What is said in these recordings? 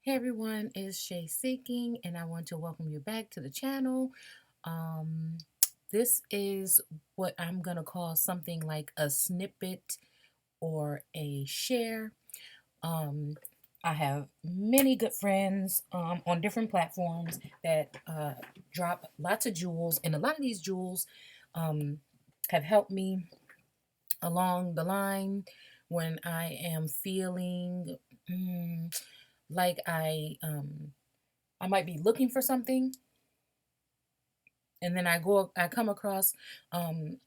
Hey everyone, it's Shay Seeking, and I want to welcome you back to the channel. Um, this is what I'm gonna call something like a snippet or a share. Um, I have many good friends on different platforms that drop lots of jewels, and a lot of these jewels um, have helped me along the line when I am feeling like I might be looking for something, and then I come across um,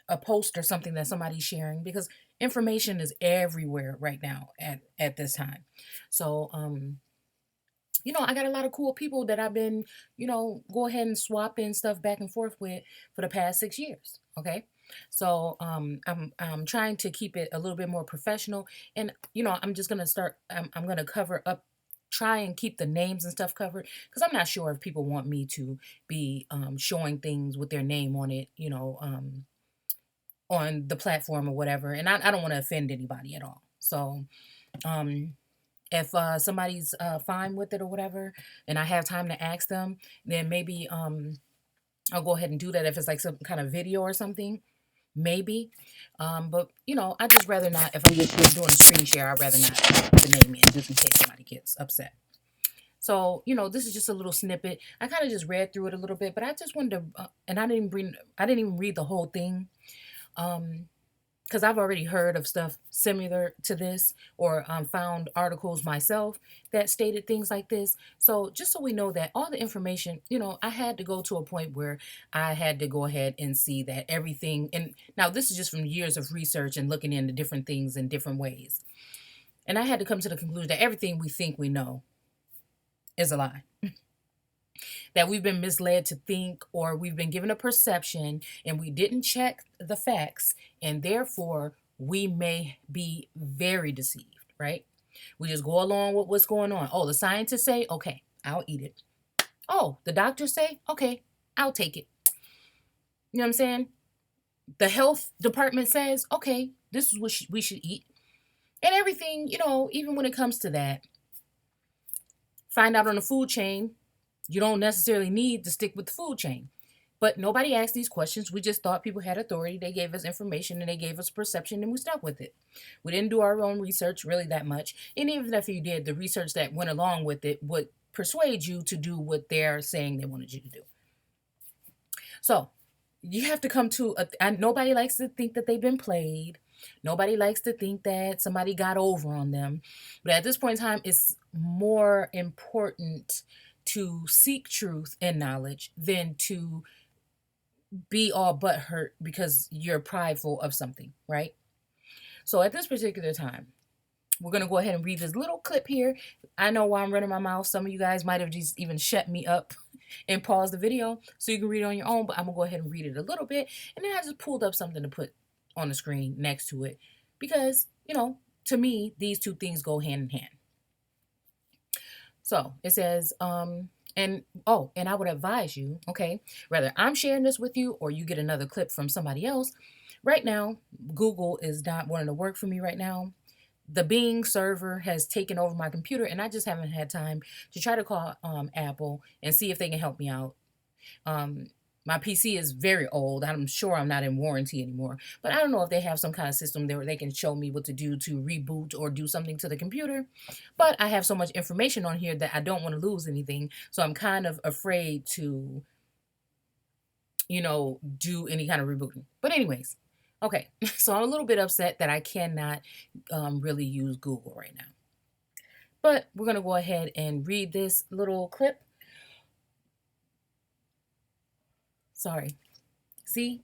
a post or something that somebody's sharing, because information is everywhere right now at this time. So I got a lot of cool people that I've been, go ahead and swapping stuff back and forth with for the past 6 years. Okay. So I'm trying to keep it a little bit more professional, and I'm just gonna start. I'm gonna cover up, try and keep the names and stuff covered, because I'm not sure if people want me to be showing things with their name on it, on the platform or whatever. And I don't want to offend anybody at all. So um, if somebody's fine with it or whatever, and I have time to ask them, then maybe I'll go ahead and do that. If it's like some kind of video or something, maybe. But I just rather not. If I'm just doing a screen share, I'd rather not put the name in, just in case somebody gets upset. So this is just a little snippet. I kind of just read through it a little bit, but I just wanted to, and I didn't even read the whole thing. Um, because I've already heard of stuff similar to this, or found articles myself that stated things like this. So just so we know that all the information, I had to go to a point where I had to go ahead and see that everything. And now this is just from years of research and looking into different things in different ways. And I had to come to the conclusion that everything we think we know is a lie, that we've been misled to think, or we've been given a perception and we didn't check the facts, and therefore we may be very deceived, right? We just go along with what's going on. Oh, the scientists say, okay, I'll eat it. Oh, the doctors say, okay, I'll take it. You know what I'm saying? The health department says, okay, this is what we should eat. And everything, even when it comes to that, find out on the food chain, you don't necessarily need to stick with the food chain. But nobody asked these questions. We just thought people had authority. They gave us information and they gave us perception, and we stuck with it. We didn't do our own research really that much. And even if you did, the research that went along with it would persuade you to do what they're saying they wanted you to do. So you have to come to nobody likes to think that they've been played. Nobody likes to think that somebody got over on them. But at this point in time, it's more important to seek truth and knowledge than to be all but hurt because you're prideful of something, right? So at this particular time, we're going to go ahead and read this little clip here. I know why I'm running my mouth. Some of you guys might have just even shut me up and paused the video so you can read it on your own, but I'm going to go ahead and read it a little bit. And then I just pulled up something to put on the screen next to it because, to me, these two things go hand in hand. So it says, and I would advise you, okay, whether I'm sharing this with you or you get another clip from somebody else. Right now, Google is not wanting to work for me right now. The Bing server has taken over my computer, and I just haven't had time to try to call Apple and see if they can help me out. My PC is very old. I'm sure I'm not in warranty anymore, but I don't know if they have some kind of system there where they can show me what to do to reboot or do something to the computer. But I have so much information on here that I don't want to lose anything. So I'm kind of afraid to, do any kind of rebooting. But anyways, okay. So I'm a little bit upset that I cannot really use Google right now. But we're going to go ahead and read this little clip. Sorry. See,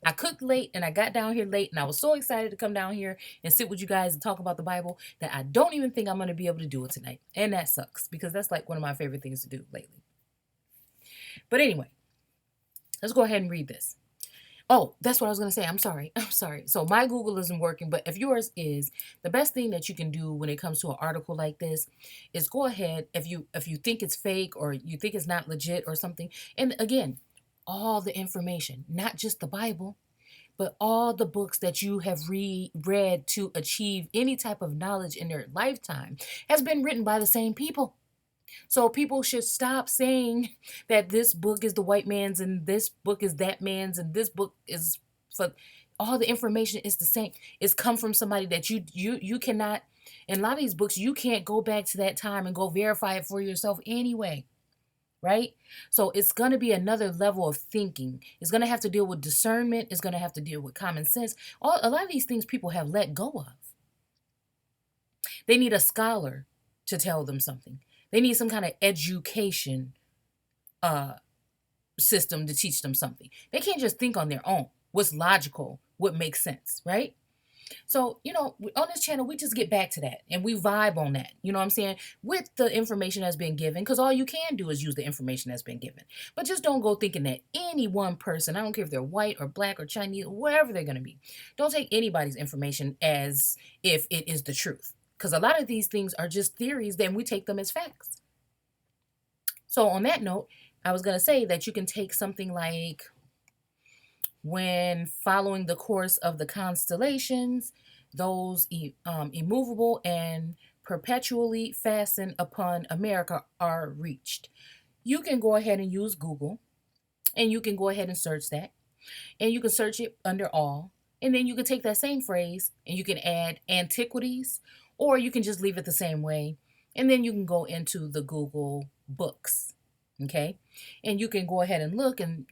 I cooked late and I got down here late, and I was so excited to come down here and sit with you guys and talk about the Bible that I don't even think I'm going to be able to do it tonight. And that sucks because that's like one of my favorite things to do lately. But anyway, let's go ahead and read this. Oh, that's what I was going to say. I'm sorry. So my Google isn't working, but if yours is, the best thing that you can do when it comes to an article like this is go ahead, if you think it's fake or you think it's not legit or something. And again, all the information, not just the Bible, But all the books that you have read to achieve any type of knowledge in their lifetime has been written by the same people. So people should stop saying that this book is the white man's and this book is that man's and this book is for all the information is the same. It's come from somebody that you cannot, in a lot of these books you can't go back to that time and go verify it for yourself anyway, right? So it's going to be another level of thinking. It's going to have to deal with discernment, it's going to have to deal with common sense. A lot of these things people have let go of. They need a scholar to tell them something. They need some kind of education uh, system to teach them something. They can't just think on their own. What's logical, what makes sense, right? So, on this channel, we just get back to that and we vibe on that. You know what I'm saying? With the information that's been given, because all you can do is use the information that's been given. But just don't go thinking that any one person, I don't care if they're white or black or Chinese, wherever they're going to be, don't take anybody's information as if it is the truth. Because a lot of these things are just theories, then we take them as facts. So, on that note, I was going to say that you can take something like when following the course of the constellations, those immovable and perpetually fastened upon America are reached. You can go ahead and use Google and you can go ahead and search that. And you can search it under all. And then you can take that same phrase and you can add antiquities, or you can just leave it the same way. And then you can go into the Google books. Okay. And you can go ahead and look and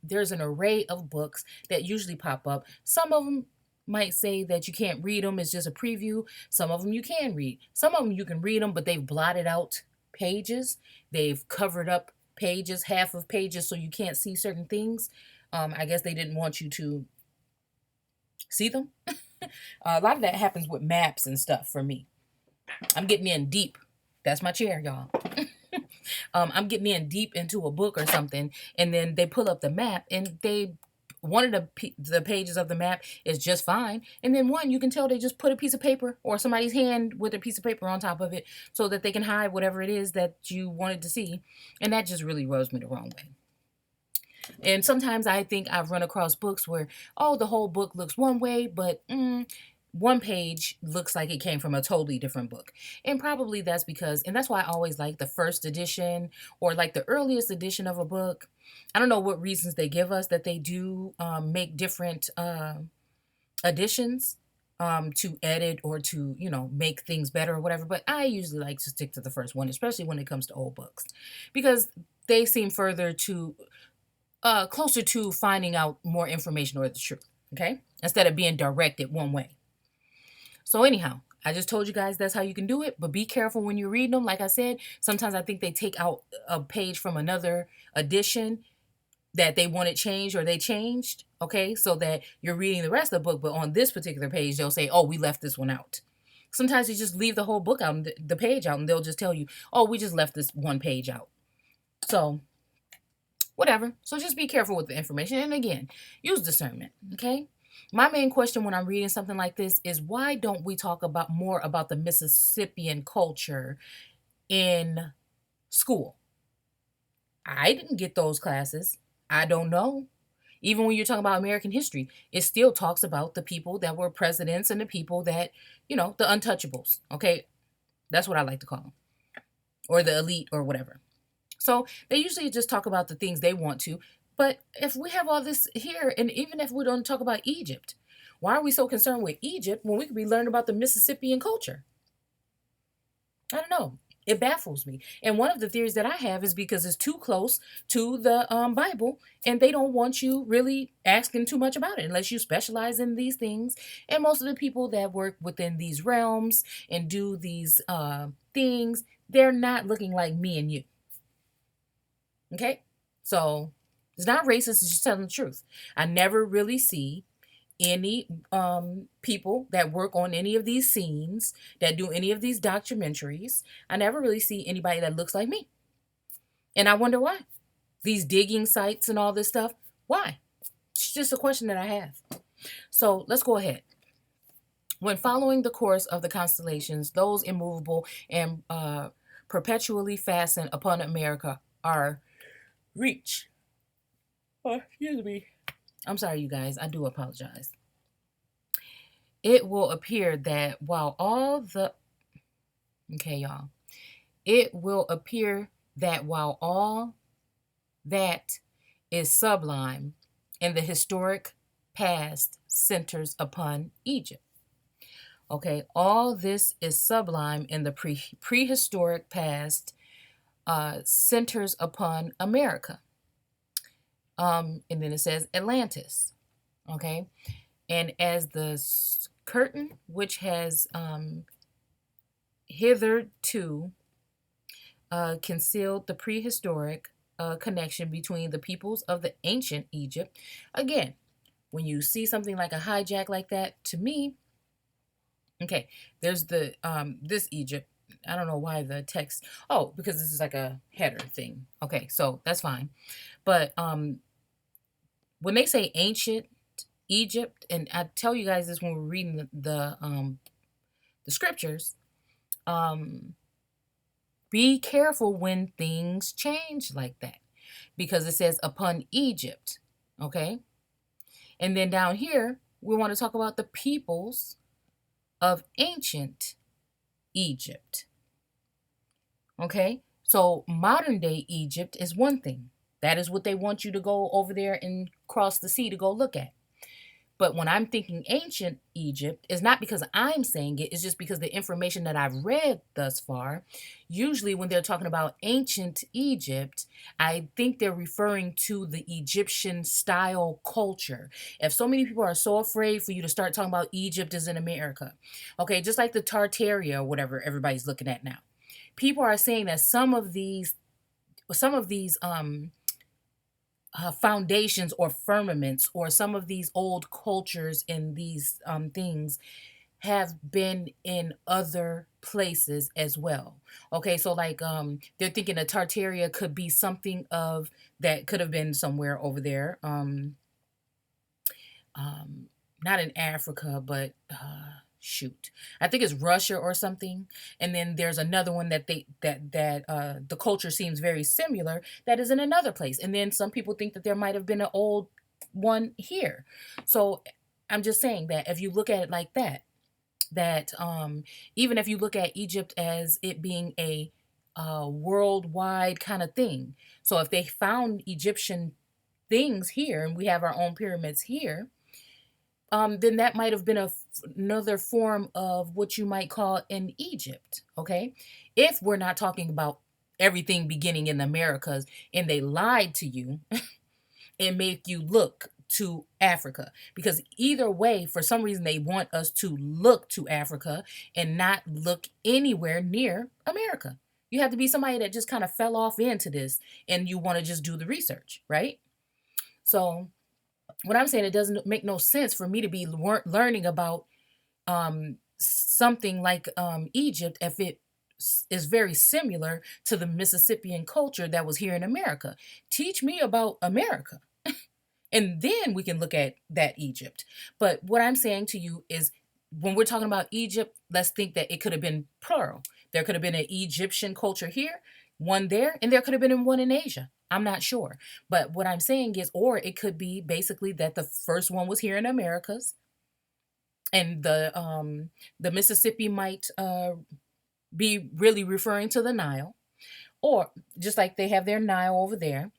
there's an array of books that usually pop up. Some of them might say that you can't read them, it's just a preview. Some of them you can read. Some of them you can read them, but they've blotted out pages. They've covered up pages, half of pages, so you can't see certain things. I guess they didn't want you to see them. A lot of that happens with maps and stuff for me. I'm getting in deep. That's my chair, y'all. I'm getting in deep into a book or something, and then they pull up the map, and one of the pages of the map is just fine, and then one you can tell they just put a piece of paper or somebody's hand with a piece of paper on top of it so that they can hide whatever it is that you wanted to see, and that just really rubs me the wrong way. And sometimes I think I've run across books where, oh, the whole book looks one way, but one page looks like it came from a totally different book. And probably that's because, and that's why I always like the first edition or like the earliest edition of a book. I don't know what reasons they give us that they do make different editions to edit or to, make things better or whatever. But I usually like to stick to the first one, especially when it comes to old books, because they seem further to closer to finding out more information or the truth, okay? Instead of being directed one way. So anyhow, I just told you guys that's how you can do it, but be careful when you read them. Like I said, sometimes I think they take out a page from another edition that they wanted changed or they changed, okay? So that you're reading the rest of the book, but on this particular page, they'll say, oh, we left this one out. Sometimes you just leave the whole book out, and the page out, and they'll just tell you, oh, we just left this one page out. So whatever. So just be careful with the information. And again, use discernment. Okay. My main question when I'm reading something like this is, why don't we talk about more about the Mississippian culture in school? I didn't get those classes. I don't know. Even when you're talking about American history, it still talks about the people that were presidents and the people that, the untouchables. Okay. That's what I like to call them. Or the elite or whatever. So they usually just talk about the things they want to. But if we have all this here, and even if we don't talk about Egypt, why are we so concerned with Egypt when we could be learning about the Mississippian culture? I don't know. It baffles me. And one of the theories that I have is because it's too close to the Bible, and they don't want you really asking too much about it unless you specialize in these things. And most of the people that work within these realms and do these things, they're not looking like me and you. Okay, so it's not racist, it's just telling the truth. I never really see any people that work on any of these scenes, that do any of these documentaries. I never really see anybody that looks like me. And I wonder why. These digging sites and all this stuff, why? It's just a question that I have. So let's go ahead. When following the course of the constellations, those immovable and perpetually fastened upon America are reach. Oh, excuse me. I'm sorry, you guys. I do apologize. It will appear that while all the, okay, y'all, it will appear that while all that is sublime in the historic past centers upon Egypt. Okay, all this is sublime in the prehistoric past centers upon America. And then it says Atlantis. Okay, and as the curtain which has hitherto concealed the prehistoric connection between the peoples of the ancient Egypt. Again, when you see something like a hijack like that, to me, okay, there's the this Egypt. I don't know why the text. Oh, because this is like a header thing. Okay, so that's fine. But when they say ancient Egypt, and I tell you guys this when we're reading the scriptures, um, be careful when things change like that, because it says upon Egypt, okay? And then down here, we want to talk about the peoples of ancient Egypt, okay? So modern day Egypt is one thing. That is what they want you to go over there and cross the sea to go look at. But when I'm thinking ancient Egypt, it's not because I'm saying it, it's just because the information that I've read thus far, usually when they're talking about ancient Egypt, I think they're referring to the Egyptian style culture. If so many people are so afraid for you to start talking about Egypt as in America, okay, just like the Tartaria or whatever everybody's looking at now. People are saying that some of these foundations or firmaments or some of these old cultures and these things have been in other places as well. Okay, so like they're thinking a Tartaria could be something of that could have been somewhere over there. Um, Not in Africa, but shoot, I think it's Russia or something. And then there's another one that the culture seems very similar that is in another place. And then some people think that there might have been an old one here. So I'm just saying that if you look at it like that, that even if you look at Egypt as it being a worldwide kind of thing, so if they found Egyptian things here and we have our own pyramids here, then that might have been another form of what you might call in Egypt. Okay, if we're not talking about everything beginning in the Americas and they lied to you and make you look to Africa, because either way, for some reason, they want us to look to Africa and not look anywhere near America. You have to be somebody that just kind of fell off into this and you want to just do the research, right? So what I'm saying, it doesn't make no sense for me to be learning about something like Egypt if it is very similar to the Mississippian culture that was here in America. Teach me about America, and then we can look at that Egypt. But what I'm saying to you is, when we're talking about Egypt, let's think that it could have been plural. There could have been an Egyptian culture here, one there, and there could have been one in Asia. I'm not sure. But what I'm saying is, or it could be basically that the first one was here in Americas, and the Mississippi might be really referring to the Nile, or just like they have their Nile over there.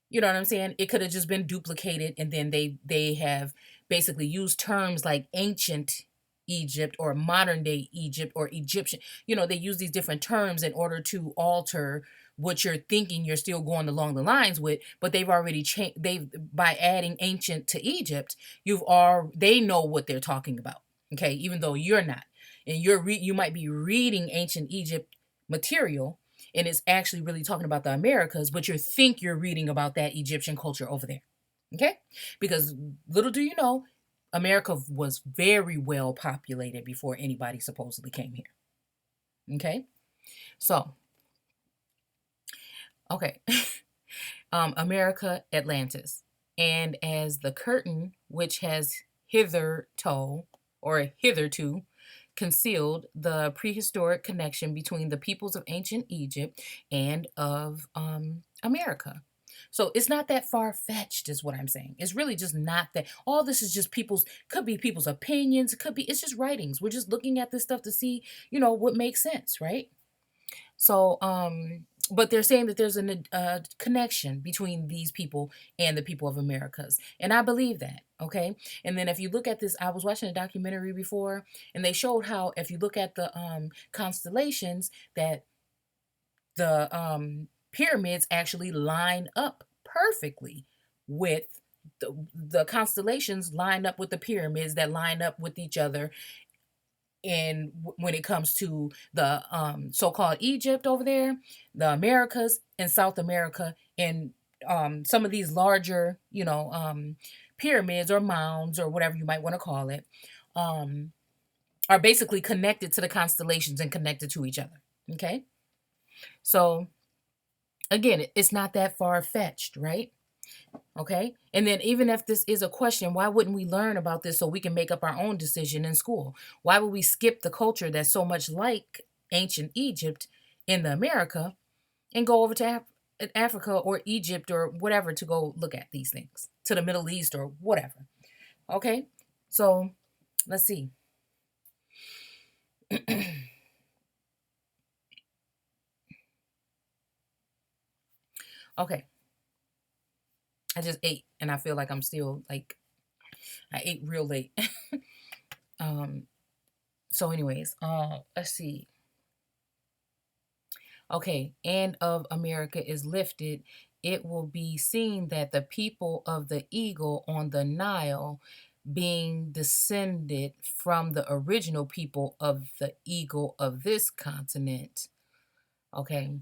You know what I'm saying? It could have just been duplicated, and then they have basically used terms like ancient Egypt or modern day Egypt or Egyptian. You know, they use these different terms in order to alter what you're thinking you're still going along the lines with, but they've already changed. They've, by adding ancient to Egypt, they know what they're talking about. Okay, even though you're not, and you might be reading ancient Egypt material, and it's actually really talking about the Americas, but you think you're reading about that Egyptian culture over there. Okay? Because little do you know, America was very well populated before anybody supposedly came here. Okay? So, okay. America, Atlantis. And as the curtain, which has hitherto concealed the prehistoric connection between the peoples of ancient Egypt and of America. So it's not that far fetched, is what I'm saying. It's really just not that. All this is just people's, could be people's opinions. It could be, it's just writings. We're just looking at this stuff to see, what makes sense, right? So, but they're saying that there's a connection between these people and the people of Americas, and I believe that. Okay, and then if you look at this, I was watching a documentary before, and they showed how if you look at the constellations, that the pyramids actually line up perfectly with the constellations line up with the pyramids that line up with each other in when it comes to the so-called Egypt over there, the Americas and South America, and some of these larger, pyramids or mounds or whatever you might want to call it, um, are basically connected to the constellations and connected to each other. Okay, so again, it's not that far fetched, right? Okay. And then, even if this is a question, why wouldn't we learn about this so we can make up our own decision in school? Why would we skip the culture that's so much like ancient Egypt in the America and go over to Africa or Egypt or whatever to go look at these things, to the Middle East or whatever? Okay. So let's see. Okay. I just ate and I feel like I'm still like, I ate real late. um, so anyways, let's see. Okay, and of America is lifted, it will be seen that the people of the eagle on the Nile, being descended from the original people of the eagle of this continent. Okay.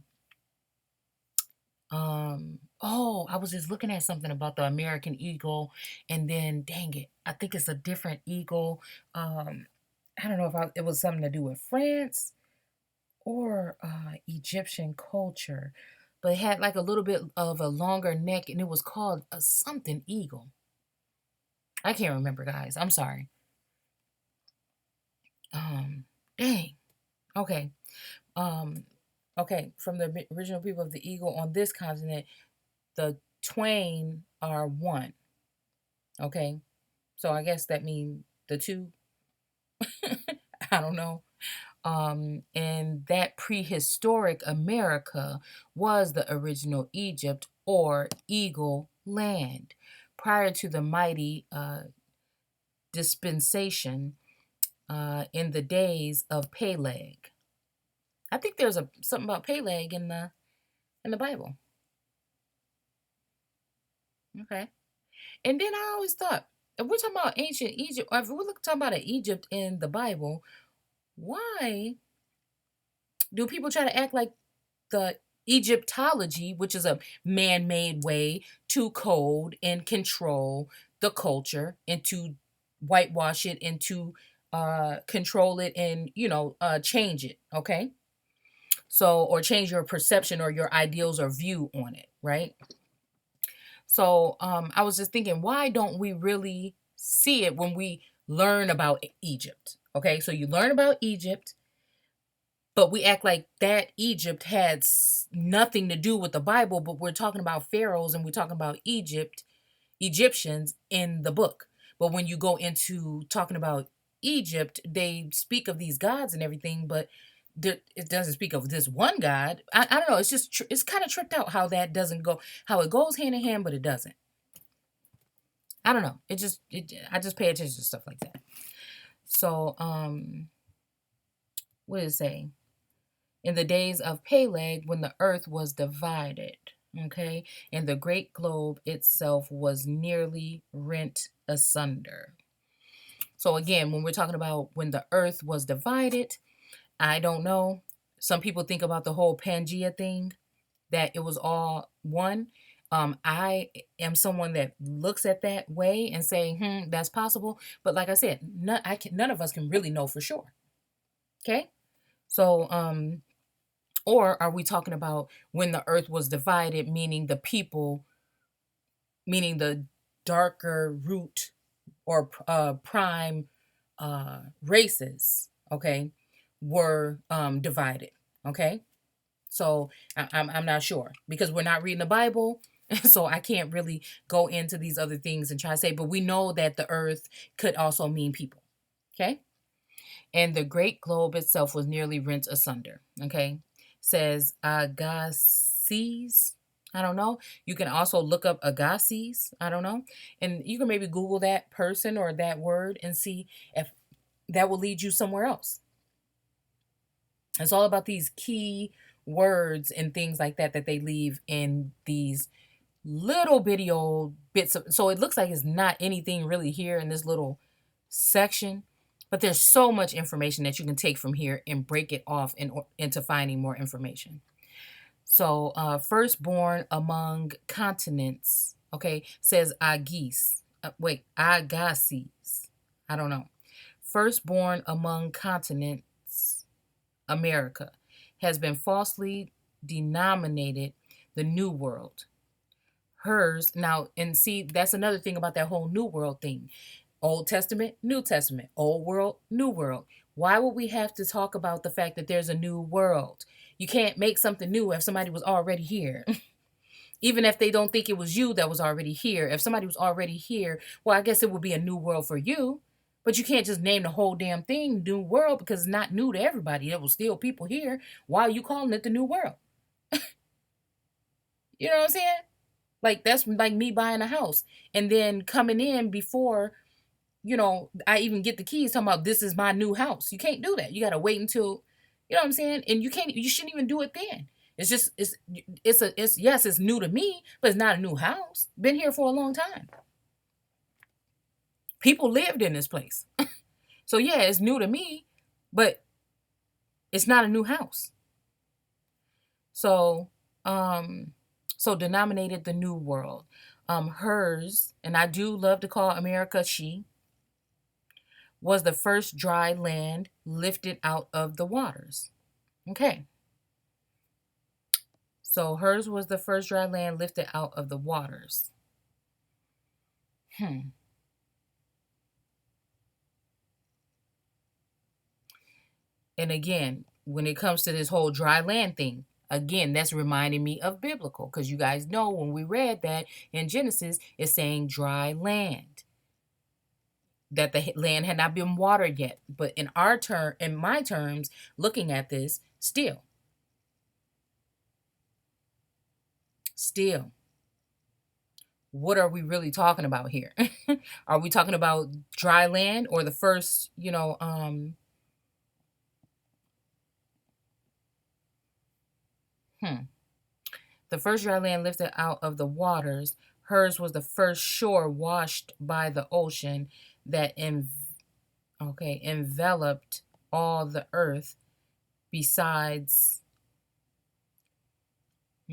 Oh, I was just looking at something about the American eagle, and then dang it, I think it's a different eagle. I don't know if it was something to do with France or Egyptian culture, but it had like a little bit of a longer neck, and it was called a something eagle. I can't remember, guys. I'm sorry. Um, Dang. Okay. Um, okay. From the original people of the eagle on this continent, the twain are one. Okay. So I guess that means the two. I don't know. And that prehistoric America was the original Egypt or Eagle land prior to the mighty dispensation in the days of Peleg. I think there's something about Peleg in the Bible. Okay, and then I always thought, if we're talking about ancient Egypt, or if we're talking about Egypt in the Bible, why do people try to act like the Egyptology, which is a man made way to code and control the culture and to whitewash it and to control it and, change it? Okay. So, or change your perception or your ideals or view on it, right? So, I was just thinking, why don't we really see it when we learn about Egypt? Okay. So, you learn about Egypt, but we act like that Egypt had nothing to do with the Bible, but we're talking about pharaohs and we're talking about Egyptians in the book. But when you go into talking about Egypt, they speak of these gods and everything, but it doesn't speak of this one God. I don't know. It's just it's kind of tricked out how that doesn't go, how it goes hand in hand, but it doesn't. I don't know. I just pay attention to stuff like that. So what does it say? In the days of Peleg, when the earth was divided, okay, and the great globe itself was nearly rent asunder. So, again, when we're talking about when the earth was divided, I don't know. Some people think about the whole Pangea thing, that it was all one. I am someone that looks at that way and say, that's possible. But like I said, none of us can really know for sure. Okay. So, or are we talking about when the earth was divided, meaning the people, meaning the darker root or prime races, okay, were divided, okay? So I'm not sure because we're not reading the Bible. So I can't really go into these other things and try to say, but we know that the earth could also mean people. Okay. And the great globe itself was nearly rent asunder. Okay. Says Agassiz. I don't know. You can also look up Agassiz. I don't know. And you can maybe Google that person or that word and see if that will lead you somewhere else. It's all about these key words and things like that that they leave in these little bitty old bits of, so it looks like it's not anything really here in this little section, but there's so much information that you can take from here and break it off into finding more information. So firstborn among continents, okay, says Agis. Agassiz. I don't know. Firstborn among continents, America, has been falsely denominated the New World. Hers now, and see, that's another thing about that whole New World thing. Old Testament, New Testament, Old World, New World. Why would we have to talk about the fact that there's a new world? You can't make something new if somebody was already here. Even if they don't think it was you that was already here. If somebody was already here, well, I guess it would be a new world for you. But you can't just name the whole damn thing New World because it's not new to everybody. There was still people here. Why are you calling it the New World? You know what I'm saying? Like that's like me buying a house and then coming in before, I even get the keys talking about this is my new house. You can't do that. You gotta wait until, you know what I'm saying? And you shouldn't even do it then. It's just it's yes, it's new to me, but it's not a new house. Been here for a long time. People lived in this place. So yeah, it's new to me, but it's not a new house. So so denominated the new world. Hers, and I do love to call America she, was the first dry land lifted out of the waters. Okay. So hers was the first dry land lifted out of the waters. Hmm. And again, when it comes to this whole dry land thing, again, that's reminding me of biblical because you guys know when we read that in Genesis, it's saying dry land, that the land had not been watered yet. But in my terms, looking at this, still, what are we really talking about here? Are we talking about dry land or the first, hmm, the first dry land lifted out of the waters? Hers was the first shore washed by the ocean that enveloped all the earth besides.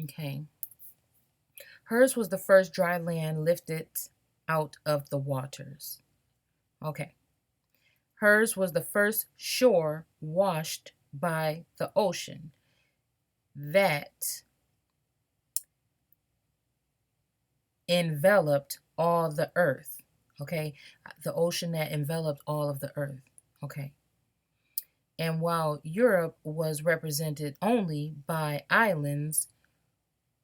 Okay. Hers was the first dry land lifted out of the waters. Okay. Hers was the first shore washed by the ocean that enveloped all the earth. Okay. The ocean that enveloped all of the earth. Okay. And while Europe was represented only by islands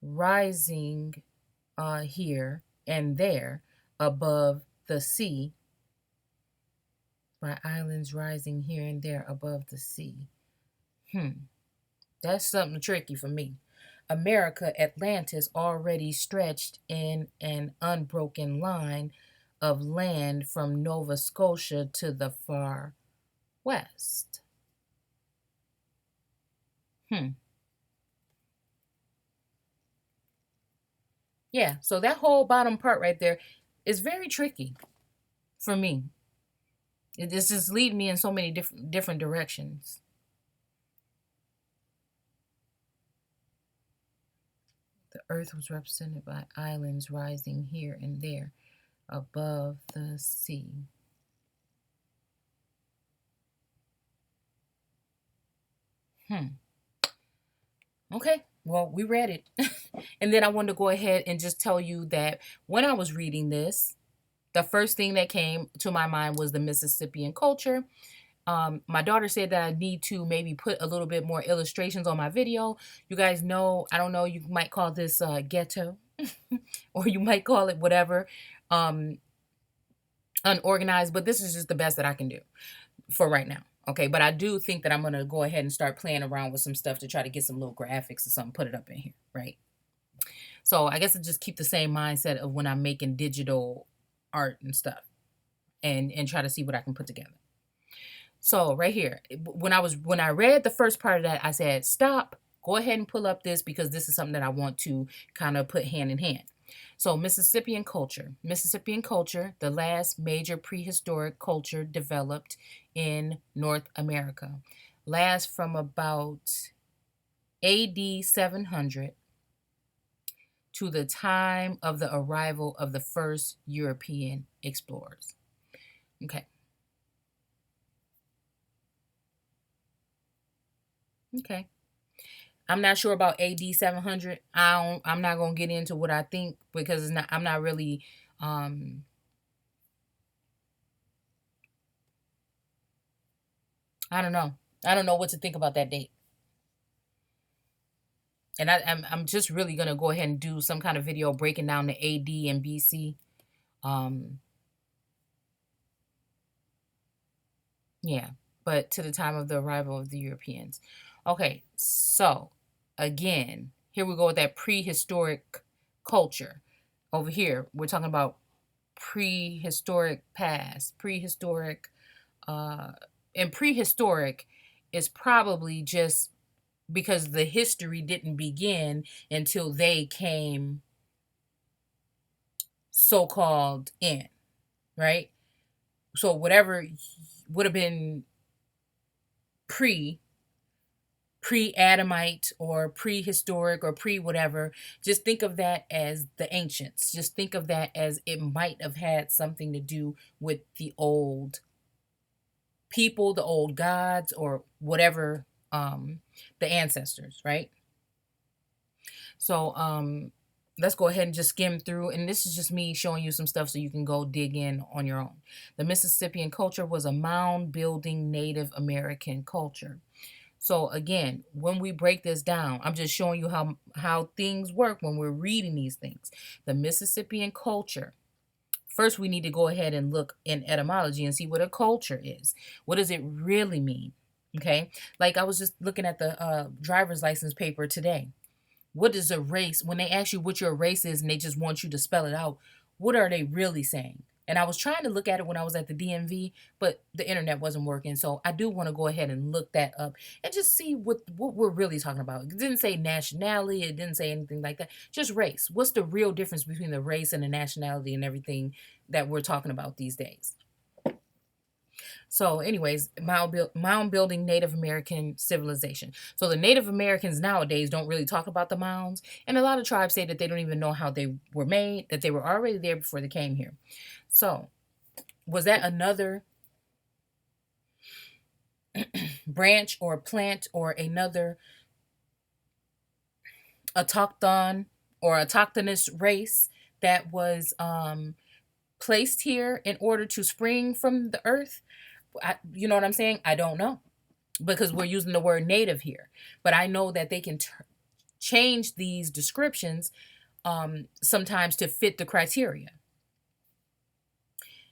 rising here and there above the sea, by islands rising here and there above the sea. That's something tricky for me. America, Atlantis, already stretched in an unbroken line of land from Nova Scotia to the far west. Yeah, so that whole bottom part right there is very tricky for me. This just lead me in so many different directions. The earth was represented by islands rising here and there above the sea. Okay, well, we read it. And then I wanted to go ahead and just tell you that when I was reading this, the first thing that came to my mind was the Mississippian culture. My daughter said that I need to maybe put a little bit more illustrations on my video. You guys know, I don't know, you might call this ghetto. or you might call it whatever, um, unorganized. But this is just the best that I can do for right now. Okay, but I do think that I'm gonna go ahead and start playing around with some stuff to try to get some little graphics or something, put it up in here, right? So I guess I just keep the same mindset of when I'm making digital art and stuff, and try to see what I can put together. So right here, when I read the first part of that, I said, stop, go ahead and pull up this because this is something that I want to kind of put hand in hand. So Mississippian culture. Mississippian culture, the last major prehistoric culture developed in North America. Lasts from about AD 700 to the time of the arrival of the first European explorers. Okay. Okay. I'm not sure about AD 700. I'm not going to get into what I think because it's not I'm not really um I don't know. I don't know what to think about that date. And I'm just really going to go ahead and do some kind of video breaking down the AD and BC. Um yeah, but to the time of the arrival of the Europeans. Okay, so again, here we go with that prehistoric culture. Over here, we're talking about prehistoric past, prehistoric, uh, and prehistoric is probably just because the history didn't begin until they came so called in, right? So whatever would have been pre pre-Adamite or prehistoric or pre whatever, just think of that as the ancients. Just think of that as it might have had something to do with the old people, the old gods, or whatever, the ancestors, right? So let's go ahead and just skim through, and this is just me showing you some stuff so you can go dig in on your own. The Mississippian culture was a mound building Native American culture. So again, when we break this down, I'm just showing you how things work when we're reading these things. The Mississippian culture. First, we need to go ahead and look in etymology and see what a culture is. What does it really mean? Okay, like I was just looking at the driver's license paper today. What is a race? When they ask you what your race is and they just want you to spell it out, what are they really saying? And I was trying to look at it when I was at the DMV, but the internet wasn't working. So I do want to go ahead and look that up and just see what we're really talking about. It didn't say nationality, it didn't say anything like that. Just race. What's the real difference between the race and the nationality and everything that we're talking about these days? So, anyways, mound building Native American civilization. So, the Native Americans nowadays don't really talk about the mounds, and a lot of tribes say that they don't even know how they were made, that they were already there before they came here. So, was that another branch or plant or another autochthon or autochthonous race that was placed here in order to spring from the earth? You know what I'm saying? I don't know because we're using the word native here. But I know that they can change these descriptions sometimes to fit the criteria.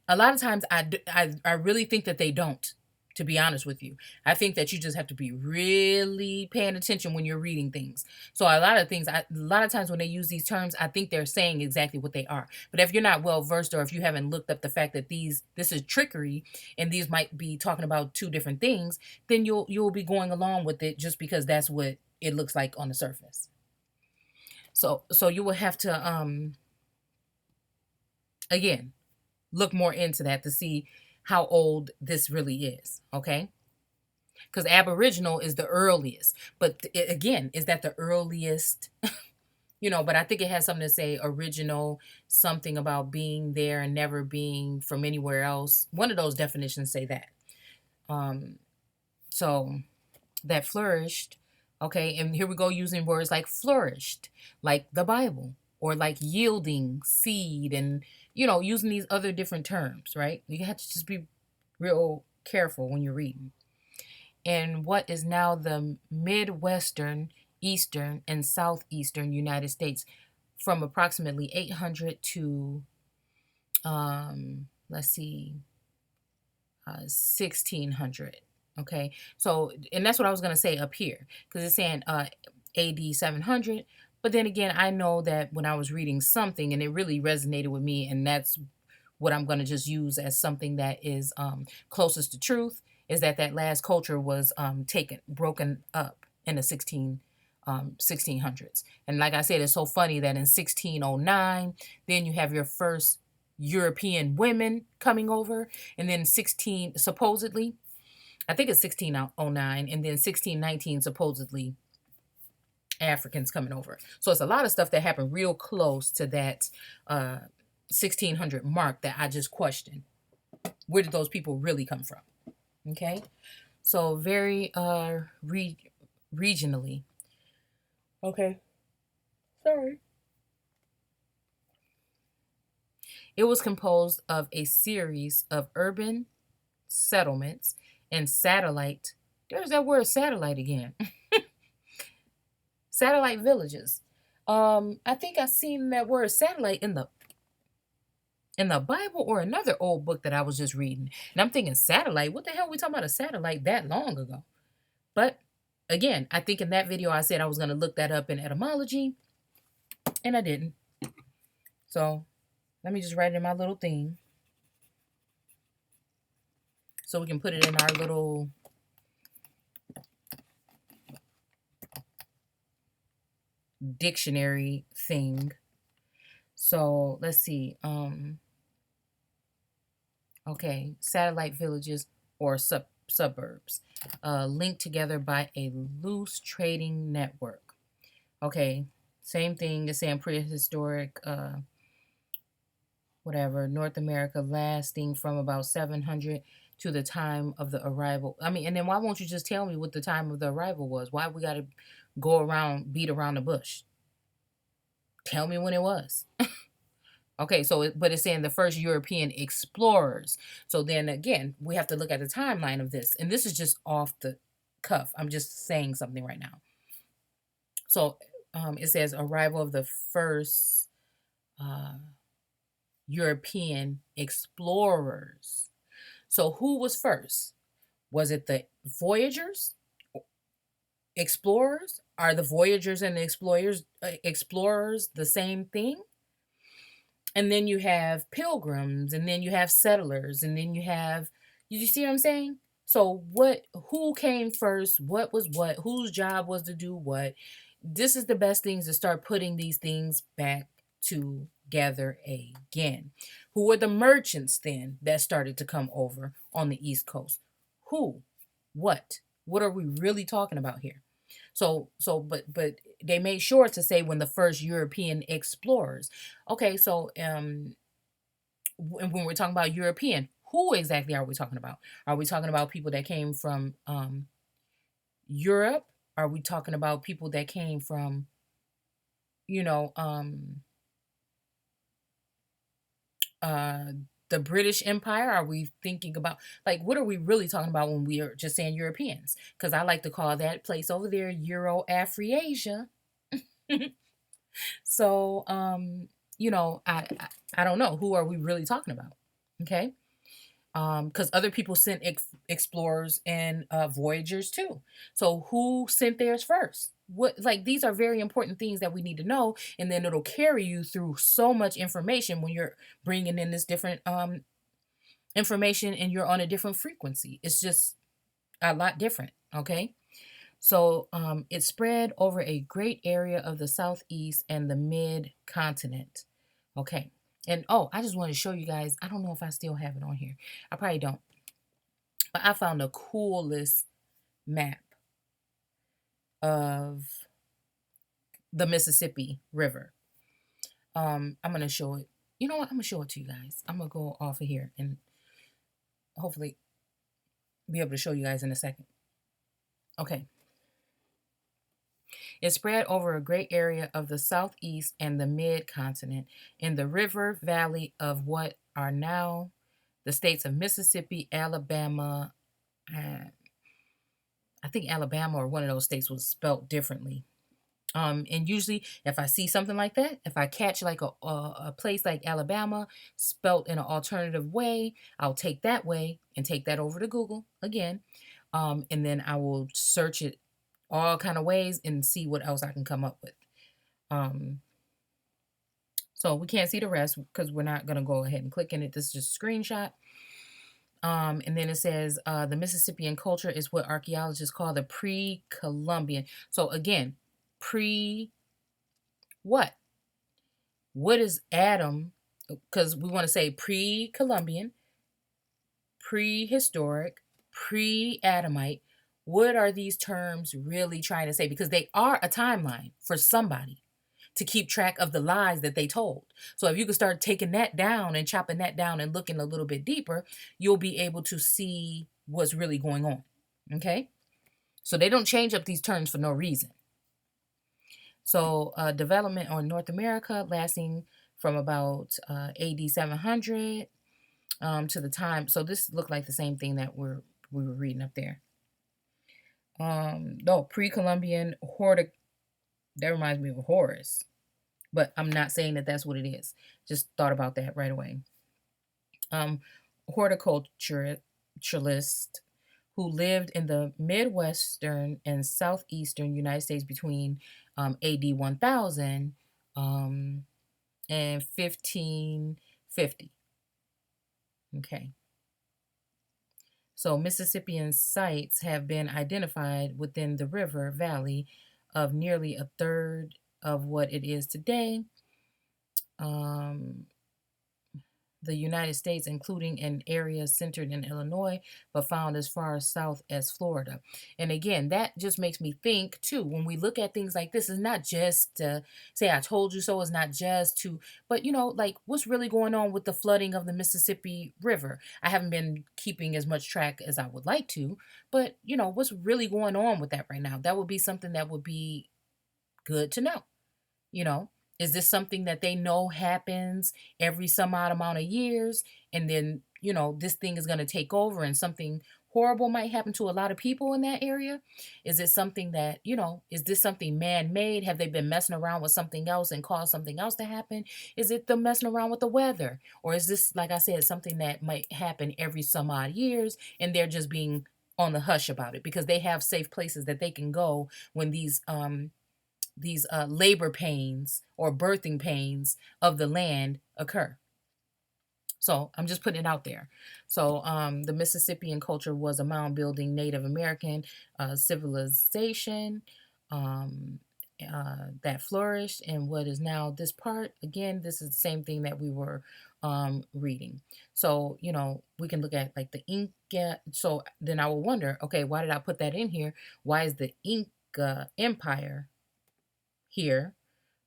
A lot of times I really think that they don't, to be honest with you. I think that you just have to be really paying attention when you're reading things. So a lot of things, a lot of times when they use these terms, I think they're saying exactly what they are. But if you're not well versed or if you haven't looked up the fact that this is trickery and these might be talking about two different things, then you'll be going along with it just because that's what it looks like on the surface. So you will have to again look more into that to see how old this really is, okay? Because Aboriginal is the earliest, but again, is that the earliest? But I think it has something to say original, something about being there and never being from anywhere else. One of those definitions say that. Um, so that flourished, okay, and here we go using words like flourished, like the Bible, or like yielding seed, and using these other different terms, right? You have to just be real careful when you're reading. In what is now the Midwestern, Eastern, and Southeastern United States, from approximately 800 to let's see, 1600. Okay, so and that's what I was going to say up here, because it's saying AD 700. But then again, I know that when I was reading something and it really resonated with me, and that's what I'm going to just use as something that is closest to truth, is that that last culture was broken up in the 1600s. And like I said, it's so funny that in 1609, then you have your first European women coming over, and then 16 supposedly, I think it's 1609, and then 1619 supposedly Africans coming over. So it's a lot of stuff that happened real close to that 1600 mark that I just questioned. Where did those people really come from? Okay, so very regionally. Okay, sorry. It was composed of a series of urban settlements and satellite. There's that word satellite again. Satellite villages. I think I seen that word satellite in the Bible or another old book that I was just reading. And I'm thinking satellite. What the hell are we talking about a satellite that long ago? But again, I think in that video I said I was going to look that up in etymology, and I didn't. So let me just write it in my little thing so we can put it in our little dictionary thing. So let's see. Okay, satellite villages or suburbs linked together by a loose trading network. Okay, same thing as saying prehistoric, whatever, North America lasting from about 700 to the time of the arrival. I mean, and then why won't you just tell me what the time of the arrival was? Why we got to go around, beat around the bush? Tell me when it was. Okay, so but it's saying the first European explorers. So then again, we have to look at the timeline of this, and this is just off the cuff. I'm just saying something right now. So it says arrival of the first uh, European explorers. So who was first? Was it the voyagers, explorers? Are the voyagers and the explorers the same thing? And then you have pilgrims, and then you have settlers, and then you see what I'm saying? So who came first? What was what? Whose job was to do what? This is the best things to start putting these things back together again. Who were the merchants then that started to come over on the East Coast? Who? What? What are we really talking about here? But they made sure to say when the first European explorers. Okay, so when we're talking about European, who exactly are we talking about? Are we talking about people that came from Europe? Are we talking about people that came from, you know, uh the British Empire? Are we thinking about, like, what are we really talking about when we are just saying Europeans? Because I like to call that place over there Euro Afriasia. So I don't know, who are we really talking about? Okay, because other people sent explorers and voyagers too. So who sent theirs first? What, like, these are very important things that we need to know, and then it'll carry you through so much information when you're bringing in this different information and you're on a different frequency. It's just a lot different. Okay. So it spread over a great area of the southeast and the mid continent. Okay. And oh, I just wanted to show you guys. I don't know if I still have it on here. I probably don't. But I found the coolest map of the Mississippi River. I'm gonna show it. You know what? I'm gonna show it to you guys. I'm gonna go off of here and hopefully be able to show you guys in a second. Okay. It spread over a great area of the southeast and the mid-continent in the river valley of what are now the states of Mississippi, Alabama, and I think Alabama or one of those states was spelt differently. And usually, if I see something like that, if I catch like a place like Alabama spelt in an alternative way, I'll take that way and take that over to Google again, and then I will search it all kind of ways and see what else I can come up with. Um, so we can't see the rest because we're not gonna go ahead and click in it. This is just a screenshot. And then it says the Mississippian culture is what archaeologists call the pre-Columbian. So again, pre what? What is Adam? Because we want to say pre Columbian, prehistoric, pre Adamite. What are these terms really trying to say? Because they are a timeline for somebody to keep track of the lies that they told. So if you could start taking that down and chopping that down and looking a little bit deeper, you'll be able to see what's really going on. Okay? So they don't change up these terms for no reason. So development on North America lasting from about AD 700 to the time. So this looked like the same thing that we were reading up there. No, pre-Columbian Hortic. That reminds me of Horus, but I'm not saying that that's what it is. Just thought about that right away. Horticulturalist who lived in the Midwestern and Southeastern United States between AD 1000 and 1550. Okay. So Mississippian sites have been identified within the river valley of nearly a third of what it is today. Um, the United States, including an area centered in Illinois, but found as far south as Florida. And again, that just makes me think too, when we look at things like this, it's not just to say, I told you so, it's not just to, but like what's really going on with the flooding of the Mississippi River? I haven't been keeping as much track as I would like to, but what's really going on with that right now? That would be something that would be good to know. You know, is this something that they know happens every some odd amount of years? And then, this thing is going to take over and something horrible might happen to a lot of people in that area? Is it something that, is this something man made? Have they been messing around with something else and caused something else to happen? Is it them messing around with the weather? Or is this, like I said, something that might happen every some odd years and they're just being on the hush about it because they have safe places that they can go when these labor pains or birthing pains of the land occur. So I'm just putting it out there. So the Mississippian culture was a mound building Native American civilization that flourished in what is now this part. Again, this is the same thing that we were reading. So, we can look at like the Inca. So then I will wonder, okay, why did I put that in here? Why is the Inca Empire here?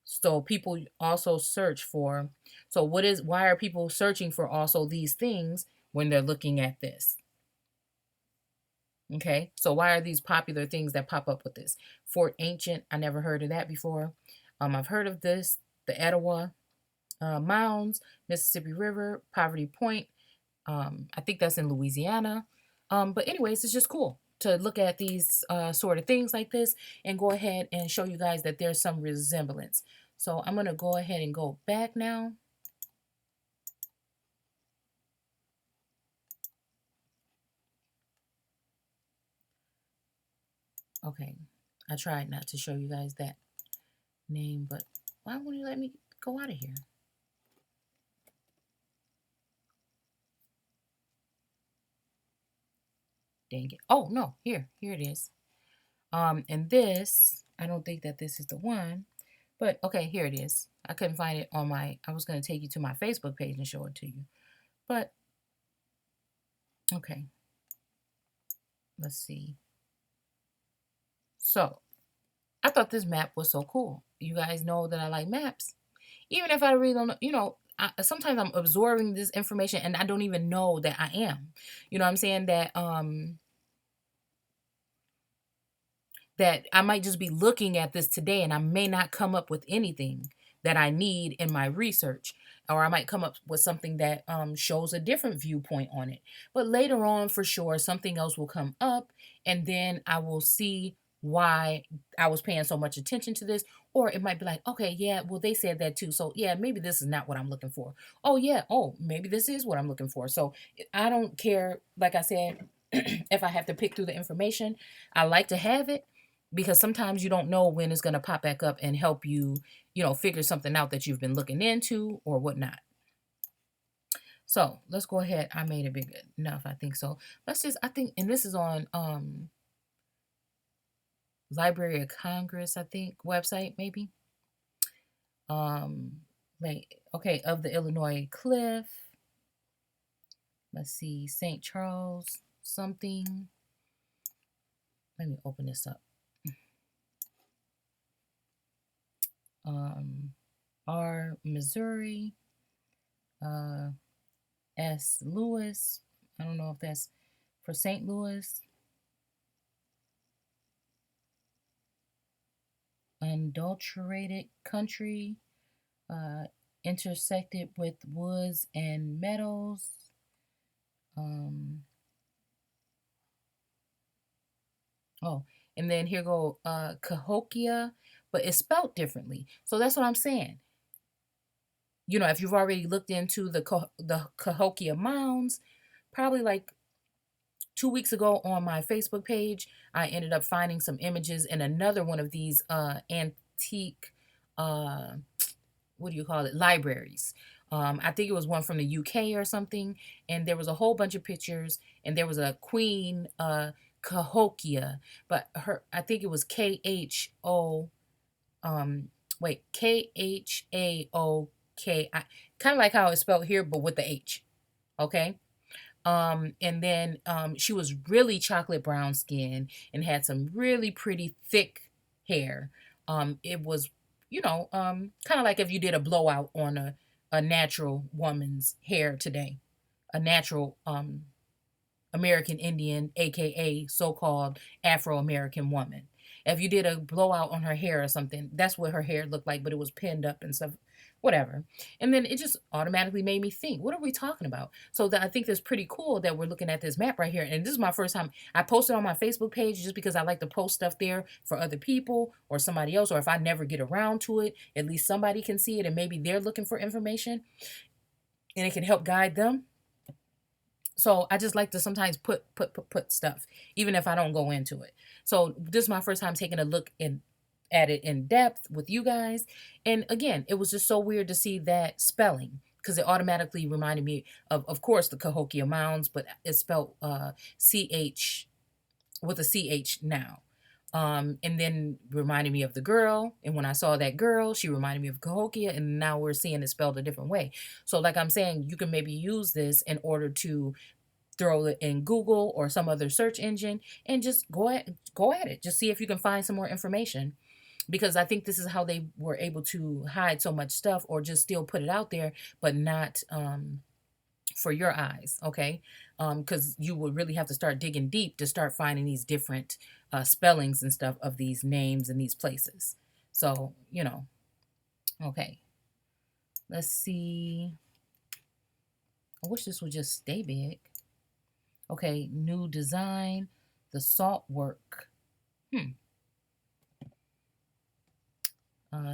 So people also search for, so why are people searching for also these things when they're looking at this? Okay, so why are these popular things that pop up with this? Fort Ancient, I never heard of that before. I've heard of this, the Etowah Mounds, Mississippi River, Poverty Point. I think that's in Louisiana. But anyways, it's just cool to look at these sort of things like this and go ahead and show you guys that there's some resemblance. So I'm going to go ahead and go back now. Okay, I tried not to show you guys that name, but why won't you let me go out of here? Dang it. Oh, no, here it is. And this, I don't think that this is the one, but okay, here it is. I couldn't find it on I was going to take you to my Facebook page and show it to you, but okay, let's see. So I thought this map was so cool. You guys know that I like maps. Even if I really don't know, sometimes I'm absorbing this information and I don't even know that I am. You know what I'm saying? That I might just be looking at this today and I may not come up with anything that I need in my research. Or I might come up with something that shows a different viewpoint on it. But later on, for sure, something else will come up and then I will see why I was paying so much attention to this. Or it might be like, okay, yeah, well, they said that too. So yeah, maybe this is not what I'm looking for. Oh yeah, oh, maybe this is what I'm looking for. So I don't care, like I said, if I have to pick through the information. I like to have it because sometimes you don't know when it's going to pop back up and help you, figure something out that you've been looking into or whatnot. So let's go ahead. I made it big enough, I think so. I think, and this is on Library of Congress, I think, website maybe. Um, okay, of the Illinois Cliff. Let's see, St. Charles something. Let me open this up. R. Missouri. S. Louis. I don't know if that's for St. Louis. Unadulterated country. Intersected with woods and meadows. Oh, and then here go Cahokia, but it's spelled differently. So that's what I'm saying. If you've already looked into the Cahokia mounds, probably like 2 weeks ago on my Facebook page, I ended up finding some images in another one of these antique, uh, what do you call it, libraries. I think it was one from the UK or something, and there was a whole bunch of pictures, and there was a Queen Cahokia, but I think it was KHO, KHAOKI, kind of like how it's spelled here, but with the H. Okay. And then she was really chocolate brown skin and had some really pretty thick hair. It was, kind of like if you did a blowout on a natural woman's hair today, a natural American Indian, aka so-called Afro-American woman. If you did a blowout on her hair or something, that's what her hair looked like, but it was pinned up and stuff, whatever. And then it just automatically made me think, what are we talking about? So I think that's pretty cool that we're looking at this map right here. And this is my first time. I posted on my Facebook page just because I like to post stuff there for other people or somebody else, or if I never get around to it, at least somebody can see it and maybe they're looking for information and it can help guide them. So I just like to sometimes put stuff, even if I don't go into it. So this is my first time taking a look at it in depth with you guys. And again, it was just so weird to see that spelling because it automatically reminded me of course, the Cahokia Mounds, but it's spelled CH with a CH now. And then reminded me of the girl. And when I saw that girl, she reminded me of Cahokia. And now we're seeing it spelled a different way. So, like I'm saying, you can maybe use this in order to throw it in Google or some other search engine and just go at it. Just see if you can find some more information. Because I think this is how they were able to hide so much stuff or just still put it out there, but not for your eyes, okay? Because you would really have to start digging deep to start finding these different spellings and stuff of these names and these places. So, okay. Let's see. I wish this would just stay big. Okay, new design, the salt work.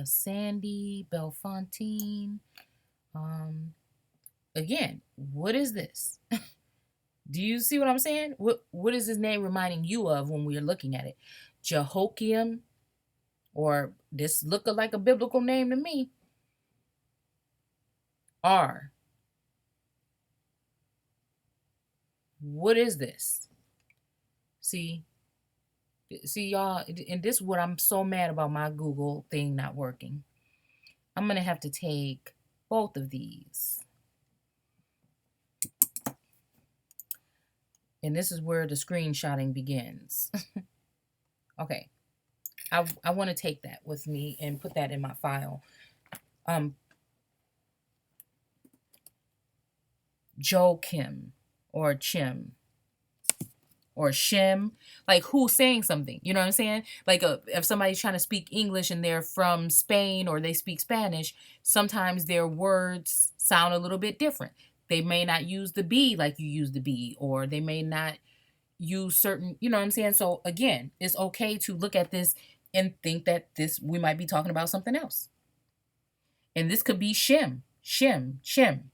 Sandy, Bellefontaine. Again, what is this? Do you see what I'm saying? What is his name reminding you of when we are looking at it? Jehoiakim, or this look like a biblical name to me. R. What is this? See y'all, and this is what I'm so mad about my Google thing not working. I'm gonna have to take both of these. And this is where the screenshotting begins. Okay. I want to take that with me and put that in my file. Joachim or Chim or Shem, like who's saying something, you know what I'm saying? Like if somebody's trying to speak English and they're from Spain or they speak Spanish, sometimes their words sound a little bit different. They may not use the B like you use the B, or they may not use certain, you know what I'm saying? So again, it's okay to look at this and think that this we might be talking about something else. And this could be Shem, Shem, Shem.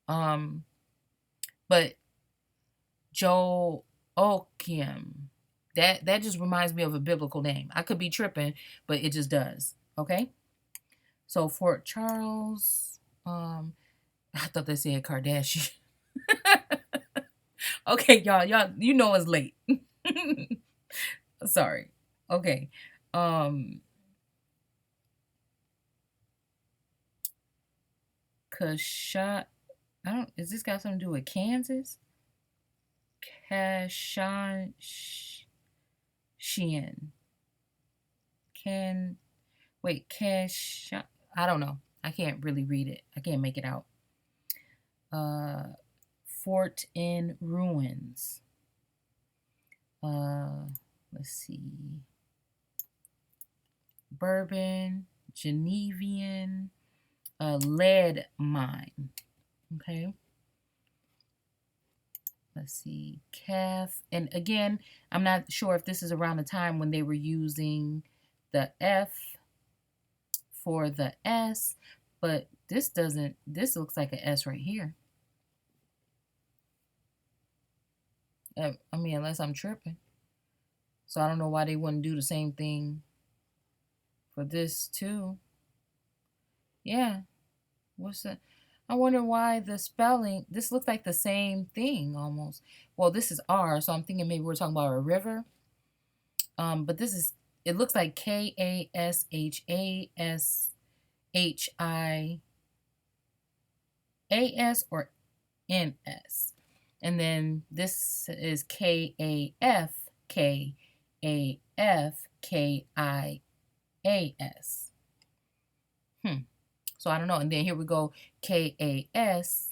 Um, but Joachim. That just reminds me of a biblical name. I could be tripping, but it just does. Okay? So Fort Charles, I thought they said Kardashian. Okay, y'all, you know it's late. Sorry. Okay. Um Kasha I don't is this got something to do with Kansas? Kashan Shin. Can wait, Cash I don't know. I can't really read it. I can't make it out. Uh Fort in ruins. Uh let's see. Bourbon, Genevian, lead mine. Okay. Let's see. Calf. And again, I'm not sure if this is around the time when they were using the F for the S, but this doesn't, this looks like an S right here. I mean, unless I'm tripping. So I don't know why they wouldn't do the same thing for this too. Yeah. What's that? I wonder why the spelling, this looks like the same thing almost. Well, this is R, so I'm thinking maybe we're talking about a river. But this is, it looks like Kashashhias or NS. And then this is Kafkafkias. So I don't know. And then here we go, Kashhias.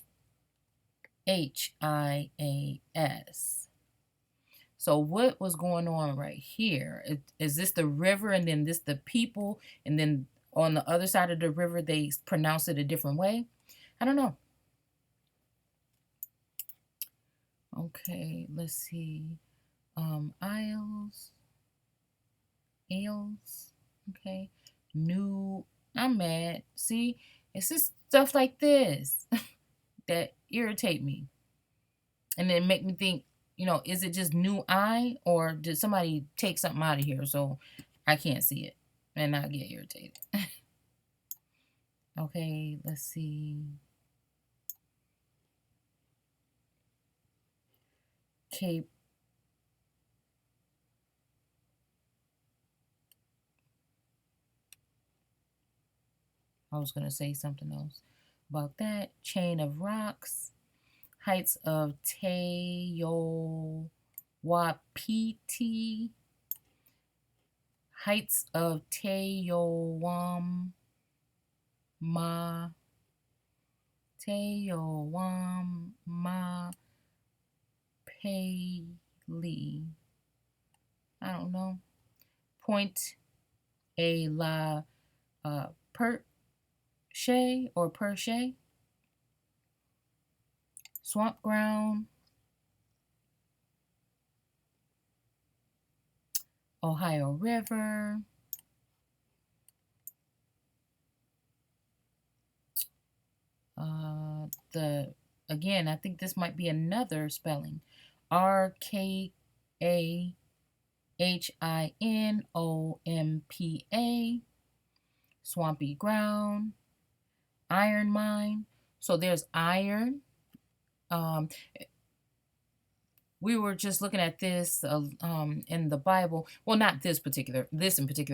So what was going on right here? Is this the river and then this the people? And then on the other side of the river, they pronounce it a different way? I don't know. Okay, let's see. Isles. Ales. Okay. New. I'm mad. See, it's just stuff like this that irritate me. And then make me think, is it just new eye or did somebody take something out of here so I can't see it and not get irritated? Okay, let's see. Cape. I was going to say something else about that. Chain of rocks. Heights of Teowapiti. Heights of Teowama. Teowama Paley. I don't know. Point a la Perche or Perche. Swamp ground. Ohio River. Again, I think this might be another spelling. Rkhahinompa. Swampy ground. Iron mine. So there's iron. We were just looking at this in the Bible. Well, not this in particular,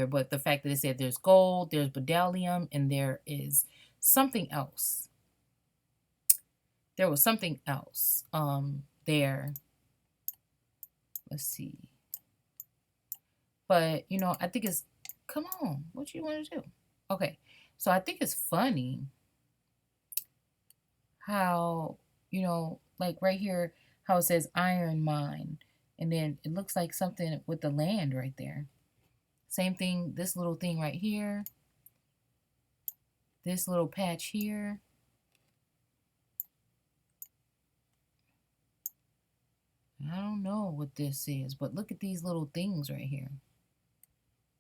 but the fact that it said there's gold, there's bdellium, and there is something else. There was something else there. Let's see. But, I think it's, come on, what you want to do? Okay, so I think it's funny how, like right here, how it says iron mine. And then it looks like something with the land right there. Same thing, this little thing right here. This little patch here. I don't know what this is, but look at these little things right here.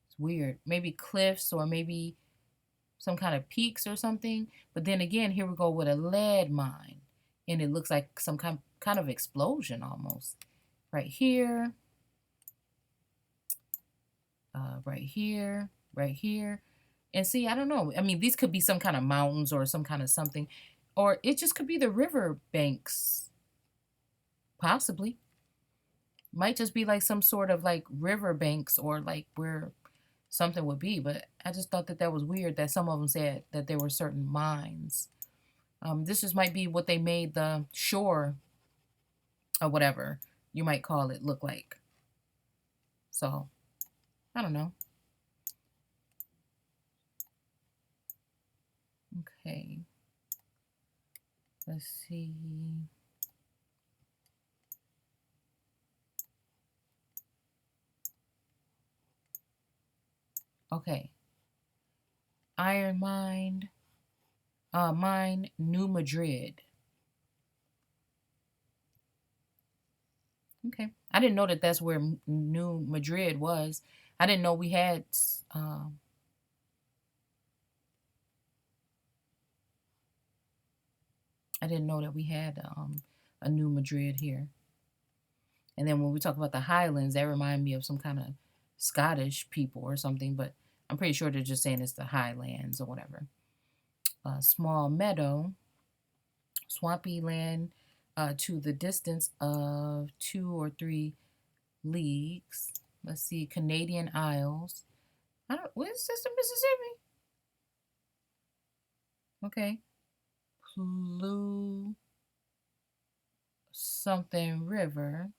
It's weird. Maybe cliffs or maybe some kind of peaks or something. But then again, here we go with a lead mine. And it looks like some kind of explosion almost. Right here, right here, right here. And see, I don't know. I mean, these could be some kind of mountains or some kind of something. Or it just could be the river banks, possibly. Might just be like some sort of like river banks or like where something would be. But I just thought that that was weird that some of them said that there were certain mines. This just might be what they made the shore or whatever you might call it look like. So I don't know. Okay. Let's see. Okay. Iron Mine. Mine, New Madrid. Okay. I didn't know that that's where New Madrid was. I didn't know we had. Um, I didn't know that we had a New Madrid here. And then when we talk about the Highlands, that remind me of some kind of Scottish people or something. But I'm pretty sure they're just saying it's the Highlands or whatever. Small meadow, swampy land to the distance of 2 or 3 leagues. Let's see, Canadian Isles. I don't. Where's this in Mississippi? Okay, Blue something River.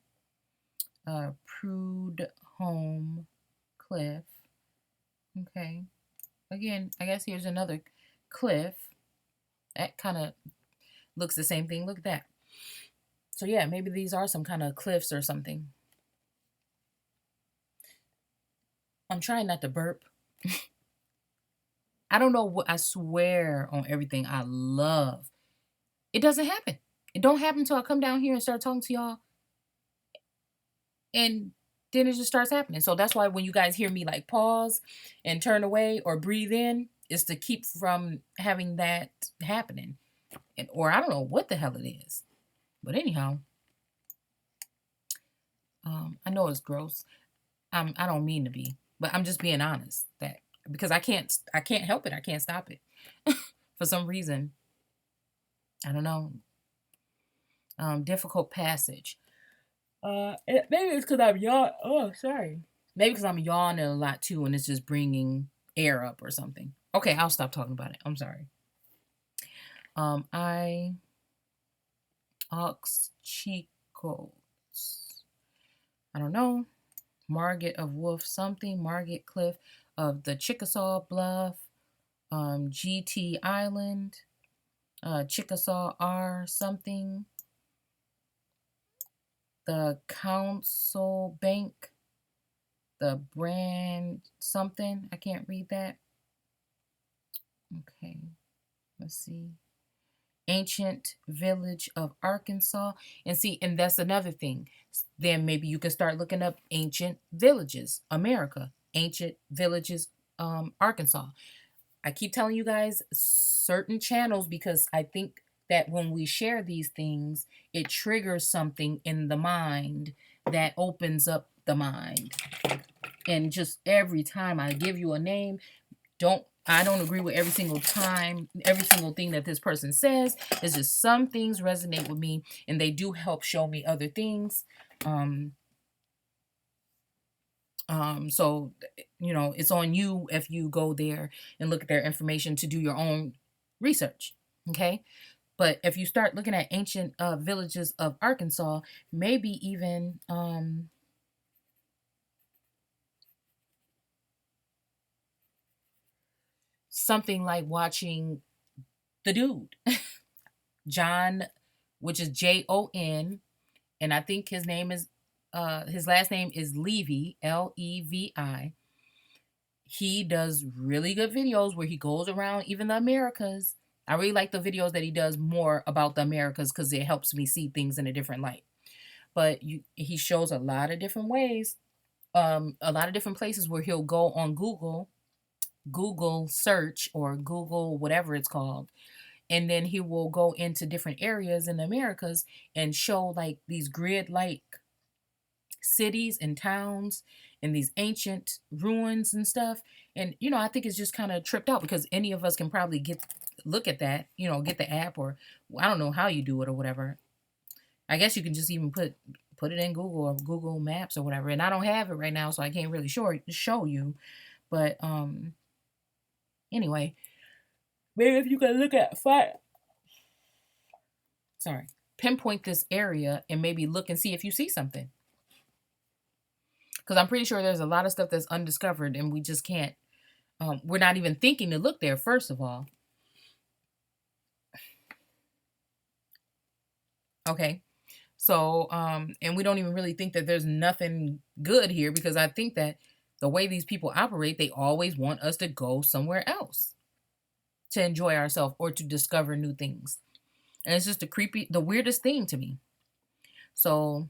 Prude Home Cliff. Okay. Again, I guess here's another cliff. That kind of looks the same thing. Look at that. So yeah, maybe these are some kind of cliffs or something. I'm trying not to burp. I don't know what I swear on everything I love. It doesn't happen. It don't happen until I come down here and start talking to y'all, and then it just starts happening. So that's why when you guys hear me like pause and turn away or breathe in, is to keep from having that happening. And or I don't know what the hell it is. But anyhow, I know it's gross. I don't mean to be, but I'm just being honest that because I can't help it. I can't stop it. For some reason. I don't know. Difficult passage. Maybe it's because I'm yawn. Oh, sorry. Maybe because I'm yawning a lot too, and it's just bringing air up or something. Okay, I'll stop talking about it. I'm sorry. I ox chicos. I don't know. Margaret of Wolf something. Margaret Cliff of the Chickasaw Bluff. GT Island. Chickasaw R something. The Council Bank. The brand something. I can't read that. Okay. Let's see. Ancient village of Arkansas. And see, and that's another thing. Then maybe you can start looking up ancient villages, America, ancient villages, Arkansas. I keep telling you guys certain channels because I think that when we share these things, it triggers something in the mind that opens up the mind. And just every time I give you a name, I don't agree with every single time, every single thing that this person says. It's just some things resonate with me and they do help show me other things. So it's on you if you go there and look at their information to do your own research. Okay. But if you start looking at ancient villages of Arkansas, maybe even something like watching the dude, John, which is Jon, and I think his last name is Levy, Levi. He does really good videos where he goes around even the Americas. I really like the videos that he does more about the Americas because it helps me see things in a different light. but he shows a lot of different ways, a lot of different places where he'll go on Google search or Google whatever it's called, and then he will go into different areas in the Americas and show like these grid like cities and towns and these ancient ruins and stuff. And I think it's just kind of tripped out because any of us can probably get look at that, get the app, or I don't know how you do it or whatever. I guess you can just even put it in Google or Google Maps or whatever. And I don't have it right now, so I can't really show you. But anyway, maybe if you can look at sorry, pinpoint this area and maybe look and see if you see something. Because I'm pretty sure there's a lot of stuff that's undiscovered and we just can't. We're not even thinking to look there, first of all. Okay. So, and we don't even really think that there's nothing good here because I think that the way these people operate, they always want us to go somewhere else to enjoy ourselves or to discover new things. And it's just the weirdest thing to me. So,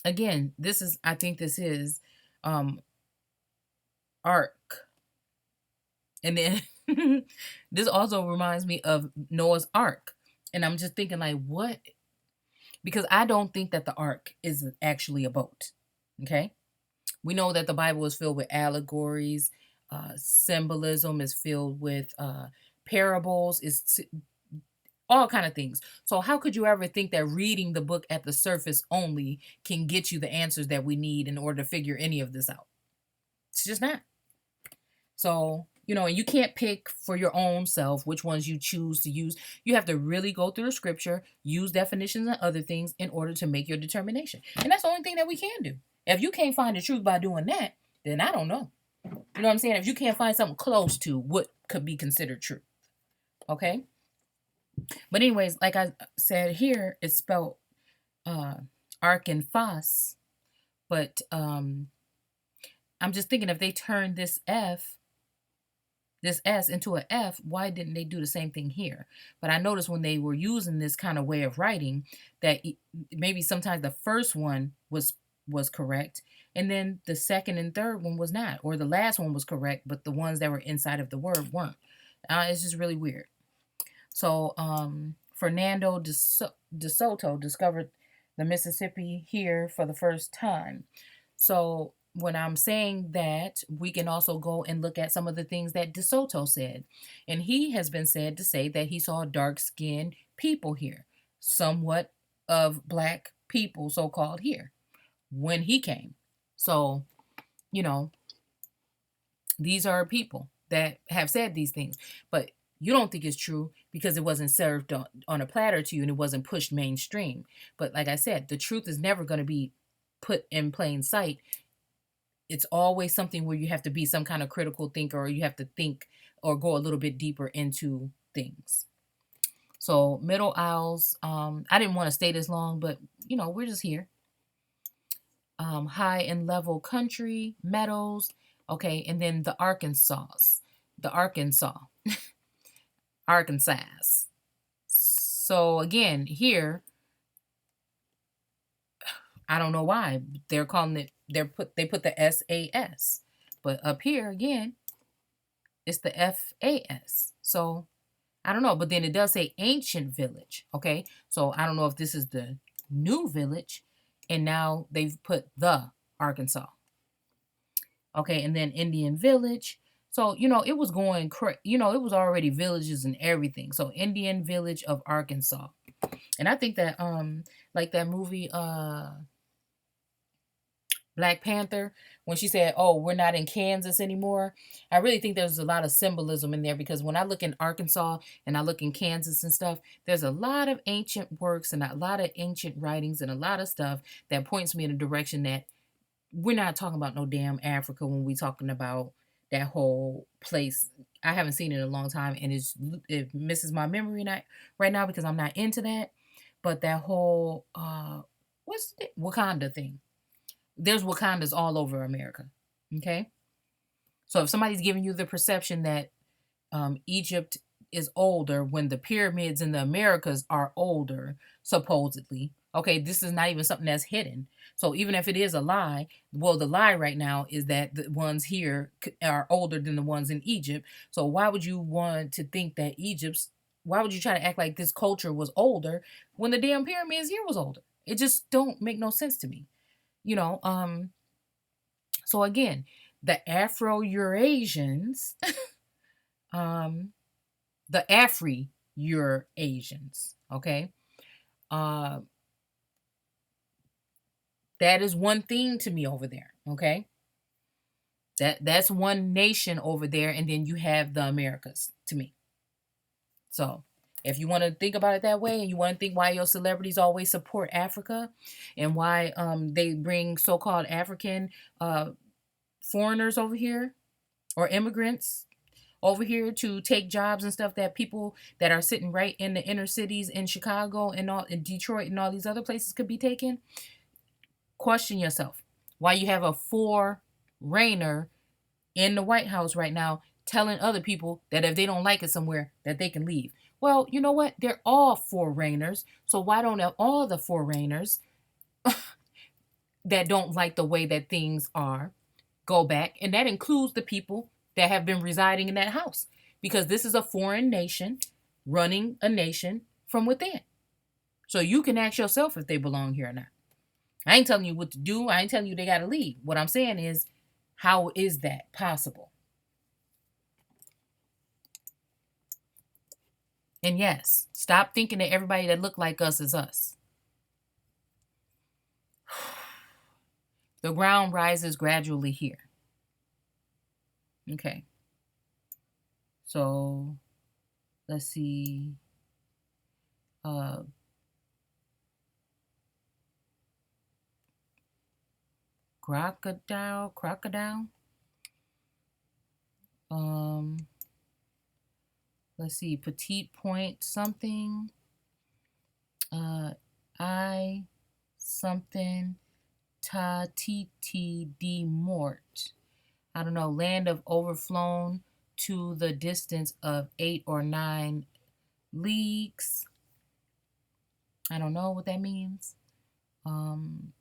again, I think this is Ark. And then this also reminds me of Noah's Ark. And I'm just thinking, like, what? Because I don't think that the ark is actually a boat. Okay. We know that the Bible is filled with allegories, symbolism is filled with parables, is all kind of things. So how could you ever think that reading the book at the surface only can get you the answers that we need in order to figure any of this out? It's just not. So, and you can't pick for your own self which ones you choose to use. You have to really go through the scripture, use definitions and other things in order to make your determination. And that's the only thing that we can do. If you can't find the truth by doing that, then I don't know. You know what I'm saying? If you can't find something close to what could be considered truth. Okay? But anyways, like I said here, it's spelled ark and phos. But I'm just thinking if they turn this S into an F, why didn't they do the same thing here? But I noticed when they were using this kind of way of writing that maybe sometimes the first one was correct and then the second and third one was not, or the last one was correct but the ones that were inside of the word weren't. It's just really weird. So Fernando de Soto discovered the Mississippi here for the first time. So when I'm saying that, we can also go and look at some of the things that De Soto said. And he has been said to say that he saw dark-skinned people here, somewhat of black people, so-called, here, when he came. So, these are people that have said these things. But you don't think it's true because it wasn't served on a platter to you and it wasn't pushed mainstream. But like I said, the truth is never going to be put in plain sight. It's always something where you have to be some kind of critical thinker or you have to think or go a little bit deeper into things. So Middle Isles, I didn't want to stay this long, but we're just here. High and level country, meadows, okay, and then the Arkansas. Arkansas. So again, here, I don't know why they're calling it. They put the SAS, but up here again, it's the FAS. So I don't know, but then it does say ancient village. Okay, so I don't know if this is the new village, and now they've put the Arkansas. Okay, and then Indian village. So it was going it was already villages and everything. So Indian village of Arkansas, and I think that like that movie Black Panther, when she said, "Oh, we're not in Kansas anymore," I really think there's a lot of symbolism in there because when I look in Arkansas and I look in Kansas and stuff, there's a lot of ancient works and a lot of ancient writings and a lot of stuff that points me in a direction that we're not talking about no damn Africa when we're talking about that whole place. I haven't seen it in a long time and it misses my memory right now because I'm not into that. But that whole what's the Wakanda thing? There's Wakandas all over America. Okay? So if somebody's giving you the perception that Egypt is older when the pyramids in the Americas are older, supposedly, Okay, this is not even something that's hidden. So even if it is a lie, well, the lie right now is that the ones here are older than the ones in Egypt. So why would you want to think that Egypt's? Why would you try to act like this culture was older when the damn pyramids here was older? It just don't make no sense to me. You know. So again, the Afro-Eurasians, um, the Afri-Eurasians. Okay. Uh, that is one thing to me over there. Okay. That's one nation over there, and then you have the Americas to me. So if you want to think about it that way, and you want to think why your celebrities always support Africa, and why they bring so-called African uh, foreigners over here or immigrants over here to take jobs and stuff that people that are sitting right in the inner cities in Chicago and all in Detroit and all these other places could be taken. Question yourself why you have a foreigner in the White House right now telling other people that if they don't like it somewhere that they can leave. Well, you know what? They're all foreigners. So why don't all the foreigners that don't like the way that things are go back? And that includes the people that have been residing in that house because this is a foreign nation running a nation from within. So you can ask yourself if they belong here or not. I ain't telling you what to do. I ain't telling you they got to leave. What I'm saying is, how is that possible? And yes, stop thinking that everybody that look like us is us. The ground rises gradually here. Okay. So let's see. Uh crocodile. Um let's see, petite point something. I something ta ti ti de mort. I don't know, land of overflown to the distance of 8 or 9 leagues. I don't know what that means. Um,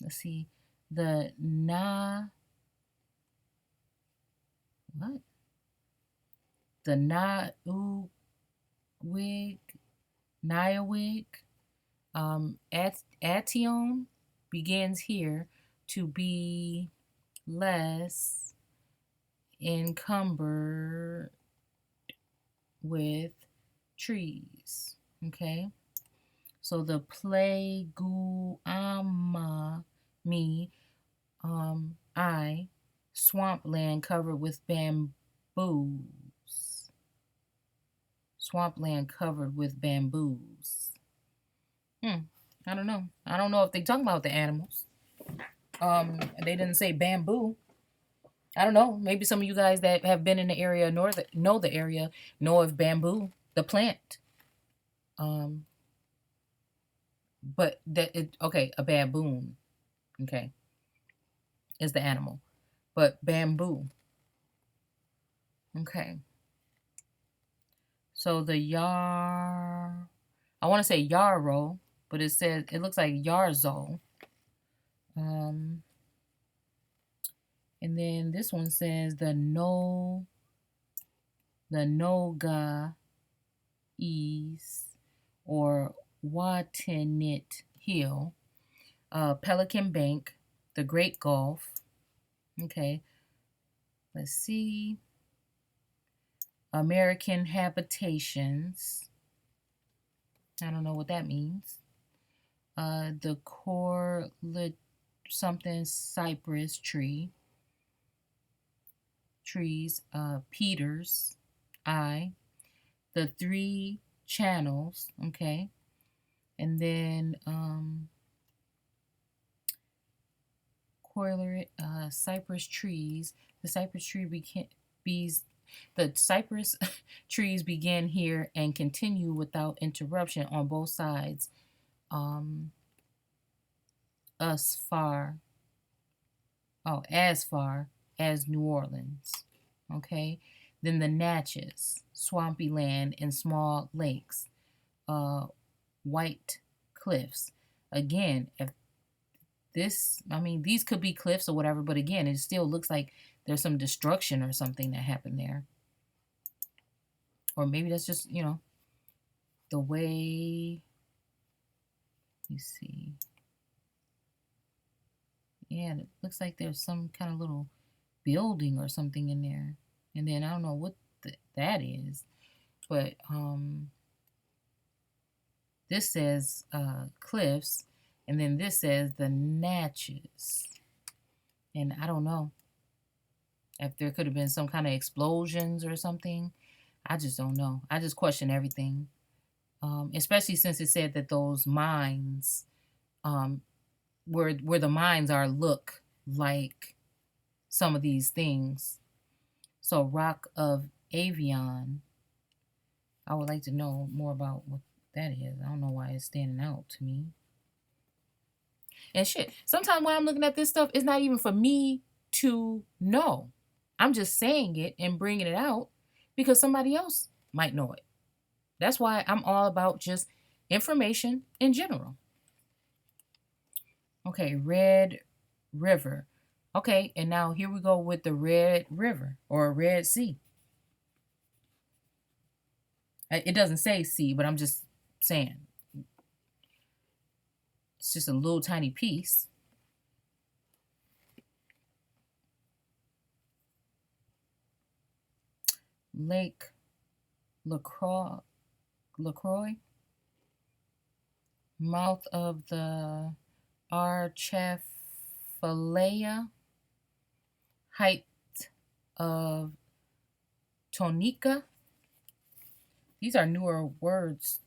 let's see. The na what? The na wig Niawig Ation begins here to be less encumbered with trees. Okay. So the Plaguama me I swampland covered with bamboos. Swampland covered with bamboos. I don't know. I don't know if they talking about the animals. They didn't say bamboo. I don't know. Maybe some of you guys that have been in the area know the area know of bamboo, the plant. Um, but that it okay, a baboon. Okay, is the animal, but bamboo. Okay. So the I want to say yarrow, but it looks like yarzo. Um, and then this one says the Noga East or Watenit Hill, Pelican Bank, the Great Gulf. Okay, let's see. American Habitations. I don't know what that means. The Corlet something cypress trees. Peters, the 3 channels. Okay, and then Coiler cypress trees. The cypress tree bees. The cypress trees begin here and continue without interruption on both sides. Um, us far, as far as New Orleans. Okay, then the Natchez, swampy land and small lakes. Uh, White cliffs. Again, if this, I mean, these could be cliffs or whatever, but again, it still looks like there's some destruction or something that happened there. Or maybe that's just, the way, you see. Yeah, it looks like there's some kind of little building or something in there. And then I don't know what that is, but this says cliffs, and then this says the Natchez. And I don't know if there could have been some kind of explosions or something. I just don't know. I just question everything, especially since it said that those mines, where the mines are, look like some of these things. So Rock of Avion, I would like to know more about what that is. I don't know why it's standing out to me. And shit, sometimes when I'm looking at this stuff, it's not even for me to know. I'm just saying it and bringing it out because somebody else might know it. That's why I'm all about just information in general. Okay, Red River. Okay, and now here we go with the Red River or Red Sea. It doesn't say sea, but I'm just saying. It's just a little tiny piece. Lake LaCroix, mouth of the Archefalaya, height of Tonica. These are newer words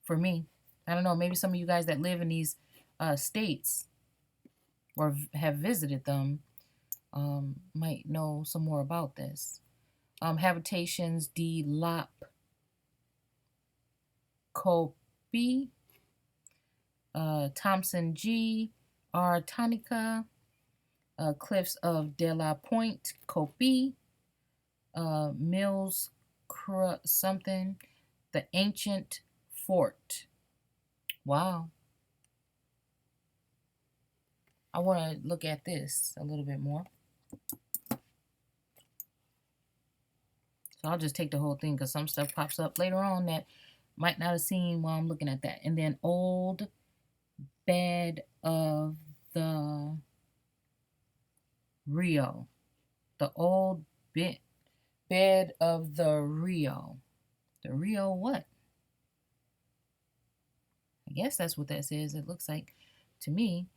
for me. I don't know, maybe some of you guys that live in these states or have visited them might know some more about this. Habitations de Lop Copi, Thompson G, R. Tonica, Cliffs of De La Pointe, Copi, Mills something, the Ancient Fort. Wow. I want to look at this a little bit more. So I'll just take the whole thing because some stuff pops up later on that might not have seen while I'm looking at that. And then Old Bed of the Rio. The Old Bed of the Rio. The Rio what? I guess that's what that says. It looks like to me.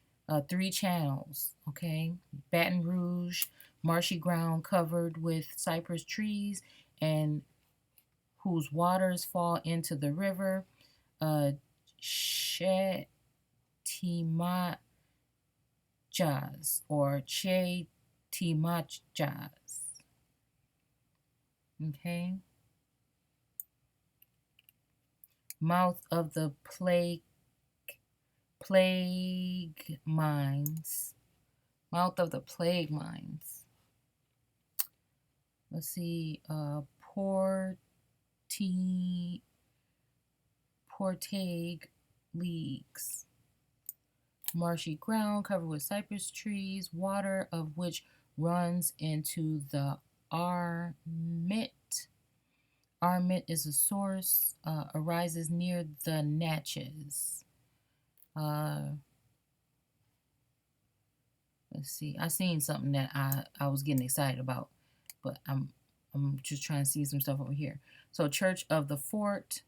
3 channels, okay? Baton Rouge, marshy ground covered with cypress trees and whose waters fall into the river. Chetimachas or Chetimachas, okay? Mouth of the plague mines. Mouth of the plague mines. Let's see. Portague leagues. Marshy ground covered with cypress trees, water of which runs into the Armit. Armit is a source, arises near the Natchez. Let's see. I seen something that I was getting excited about, but I'm just trying to see some stuff over here. So Church of the Fort,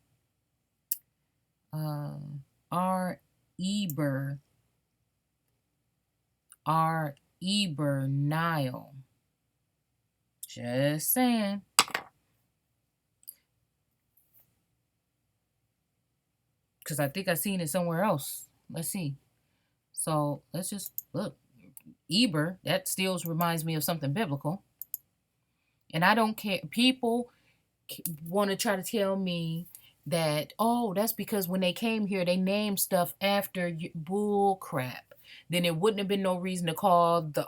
R. Eber Nile. Just saying. Because I think I seen it somewhere else. Let's see. So let's just look. Eber, that still reminds me of something biblical. And I don't care. People want to try to tell me that, oh, that's because when they came here, they named stuff after bull crap. Then it wouldn't have been no reason to call the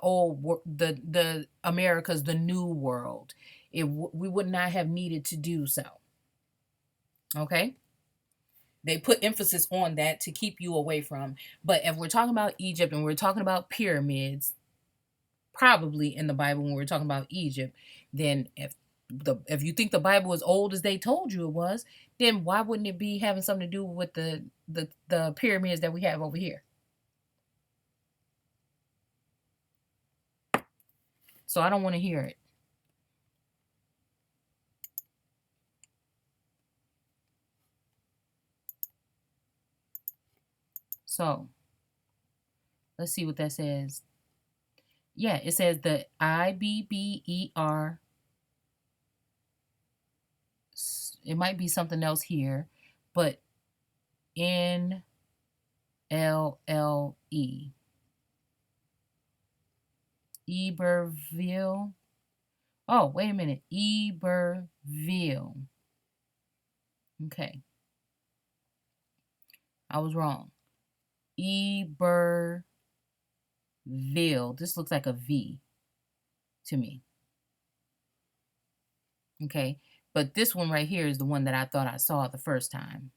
Americas the New World. We would not have needed to do so. Okay? They put emphasis on that to keep you away from. But if we're talking about Egypt and we're talking about pyramids, probably in the Bible when we're talking about Egypt, then if you think the Bible is old as they told you it was, then why wouldn't it be having something to do with the pyramids that we have over here? So I don't want to hear it. So let's see what that says. Yeah, it says the IBBER. It might be something else here, but NLLE. Eberville. Oh, wait a minute. Eberville. Okay. I was wrong. Eberville. This looks like a V to me. Okay. But this one right here is the one that I thought I saw the first time.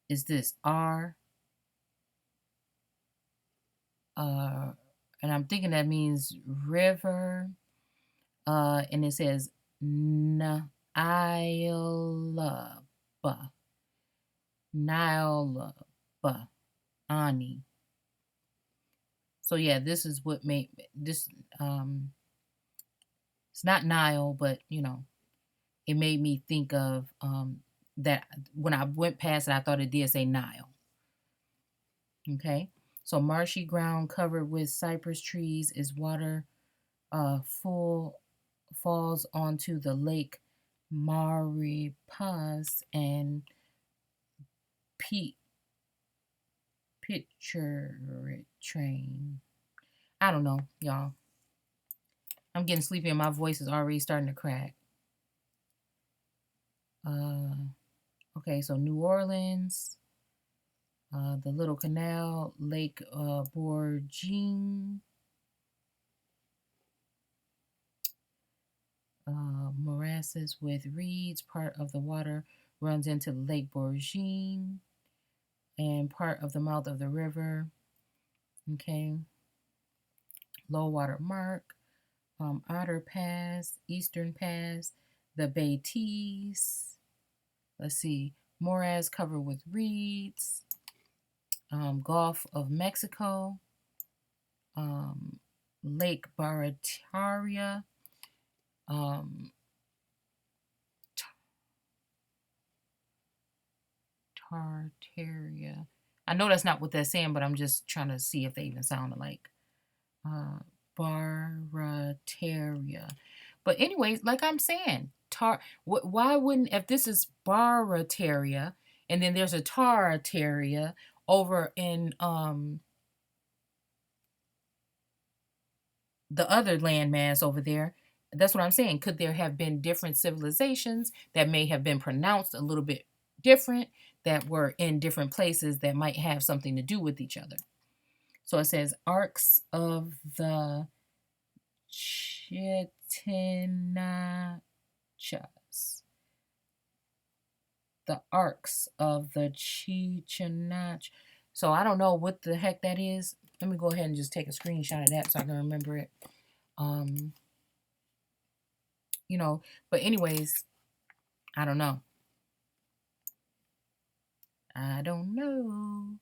Is this R? And I'm thinking that means river. And it says Nile. Nile. Ani. So yeah, this is what made this it's not Nile, but it made me think of that when I went past it, I thought it did say Nile. Okay. So marshy ground covered with cypress trees is water full falls onto the lake Maripas and Pete Picture Train. I don't know, y'all. I'm getting sleepy and my voice is already starting to crack. Okay, so New Orleans, the Little Canal, Lake Bourgogne, morasses with reeds. Part of the water runs into Lake Bourgogne and part of the mouth of the river. Okay, low water mark, Otter Pass, Eastern Pass, the Beatties. Let's see, morass covered with reeds, Gulf of Mexico, Lake Barataria, um, Tartaria. I know that's not what they're saying, but I'm just trying to see if they even sound alike. Barataria. But anyways, like I'm saying, why wouldn't, if this is Barataria and then there's a Tartaria over in the other landmass over there, that's what I'm saying. Could there have been different civilizations that may have been pronounced a little bit different, that were in different places that might have something to do with each other? So it says arcs of the Chitinachas. The arcs of the Chichinach. So I don't know what the heck that is. Let me go ahead and just take a screenshot of that so I can remember it. Um, but anyways, I don't know. I don't know.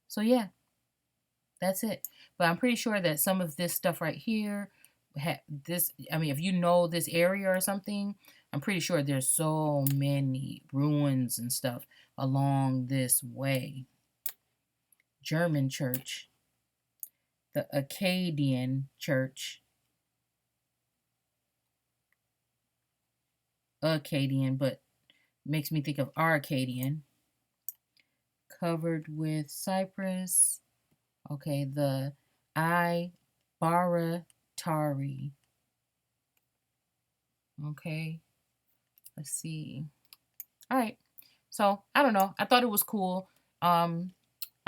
So yeah, that's it. But I'm pretty sure that some of this stuff right here, if you know this area or something, I'm pretty sure there's so many ruins and stuff along this way. German church, the Akkadian church, Akkadian, but makes me think of Arcadian, covered with cypress. Okay, the Baratari. Okay, let's see. All right, so I don't know. I thought it was cool. I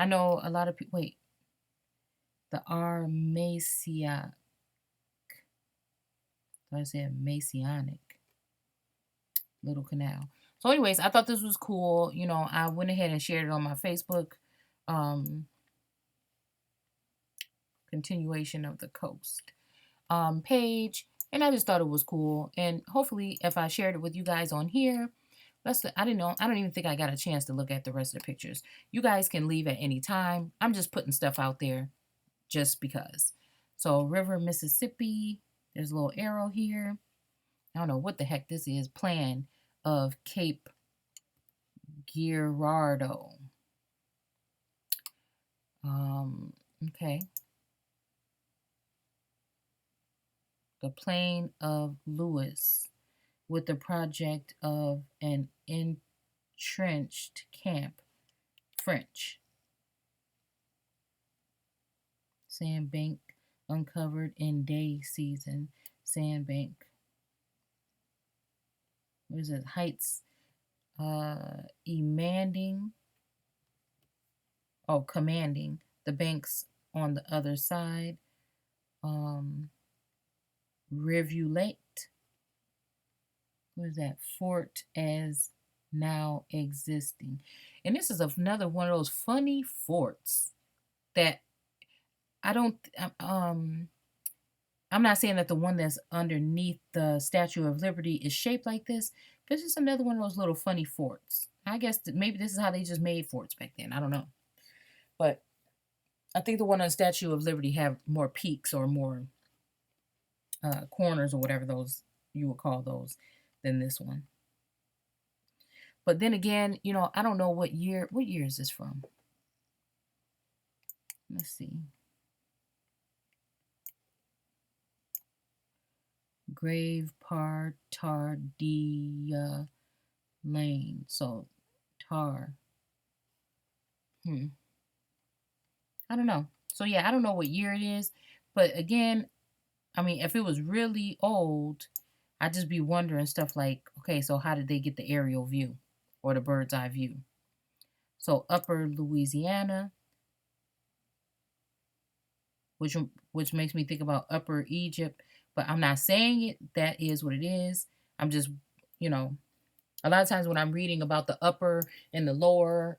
know a lot of people. Wait, the Armasiac. I said Messianic Little Canal. So, anyways, I thought this was cool. I went ahead and shared it on my Facebook um, continuation of the coast page, and I just thought it was cool. And hopefully, if I shared it with you guys on here, I didn't know. I don't even think I got a chance to look at the rest of the pictures. You guys can leave at any time. I'm just putting stuff out there just because. So, River Mississippi. There's a little arrow here. I don't know what the heck this is. Plan of Cape Girardeau. Okay. The Plain of Lewis with the project of an entrenched camp. French. Sandbank uncovered in day season. Sandbank. What is it? Heights. Emanding. Oh, commanding the banks on the other side. Rivulet. What is that? Fort as now existing. And this is another one of those funny forts that I don't I'm not saying that the one that's underneath the Statue of Liberty is shaped like this, but it's just another one of those little funny forts. I guess maybe this is how they just made forts back then. I don't know. But I think the one on the Statue of Liberty have more peaks or more corners or whatever those you would call those than this one. But then again, I don't know what year is this from? Let's see. Grave Partardia Lane. So tar. I don't know. So yeah, I don't know what year it is. But again, I mean, if it was really old, I'd just be wondering stuff like, okay, so how did they get the aerial view or the bird's eye view? So Upper Louisiana, which makes me think about Upper Egypt, but I'm not saying it. That is what it is. I'm just, a lot of times when I'm reading about the upper and the lower,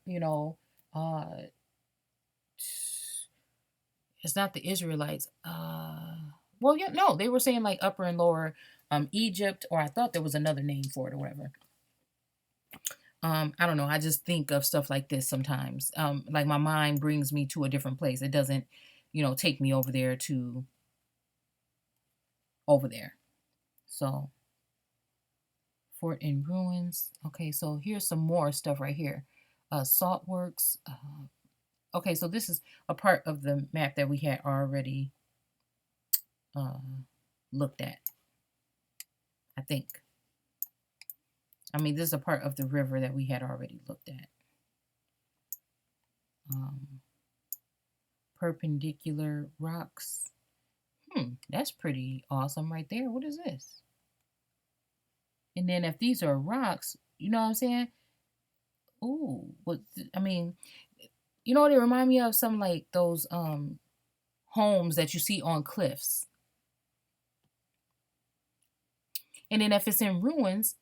it's not the Israelites. Well, yeah, no, they were saying like upper and lower Egypt, or I thought there was another name for it or whatever. I don't know. I just think of stuff like this sometimes. Like my mind brings me to a different place. It doesn't, take me over there to over there. So, fort in ruins. Okay, so here's some more stuff right here. Salt works. Okay, so this is a part of the map that we had already looked at. I think. I mean, this is a part of the river that we had already looked at. Perpendicular rocks. That's pretty awesome right there. What is this? And then if these are rocks, you know what I'm saying? Ooh, I mean, you know what it remind me of? Some like those homes that you see on cliffs. And then if it's in ruins,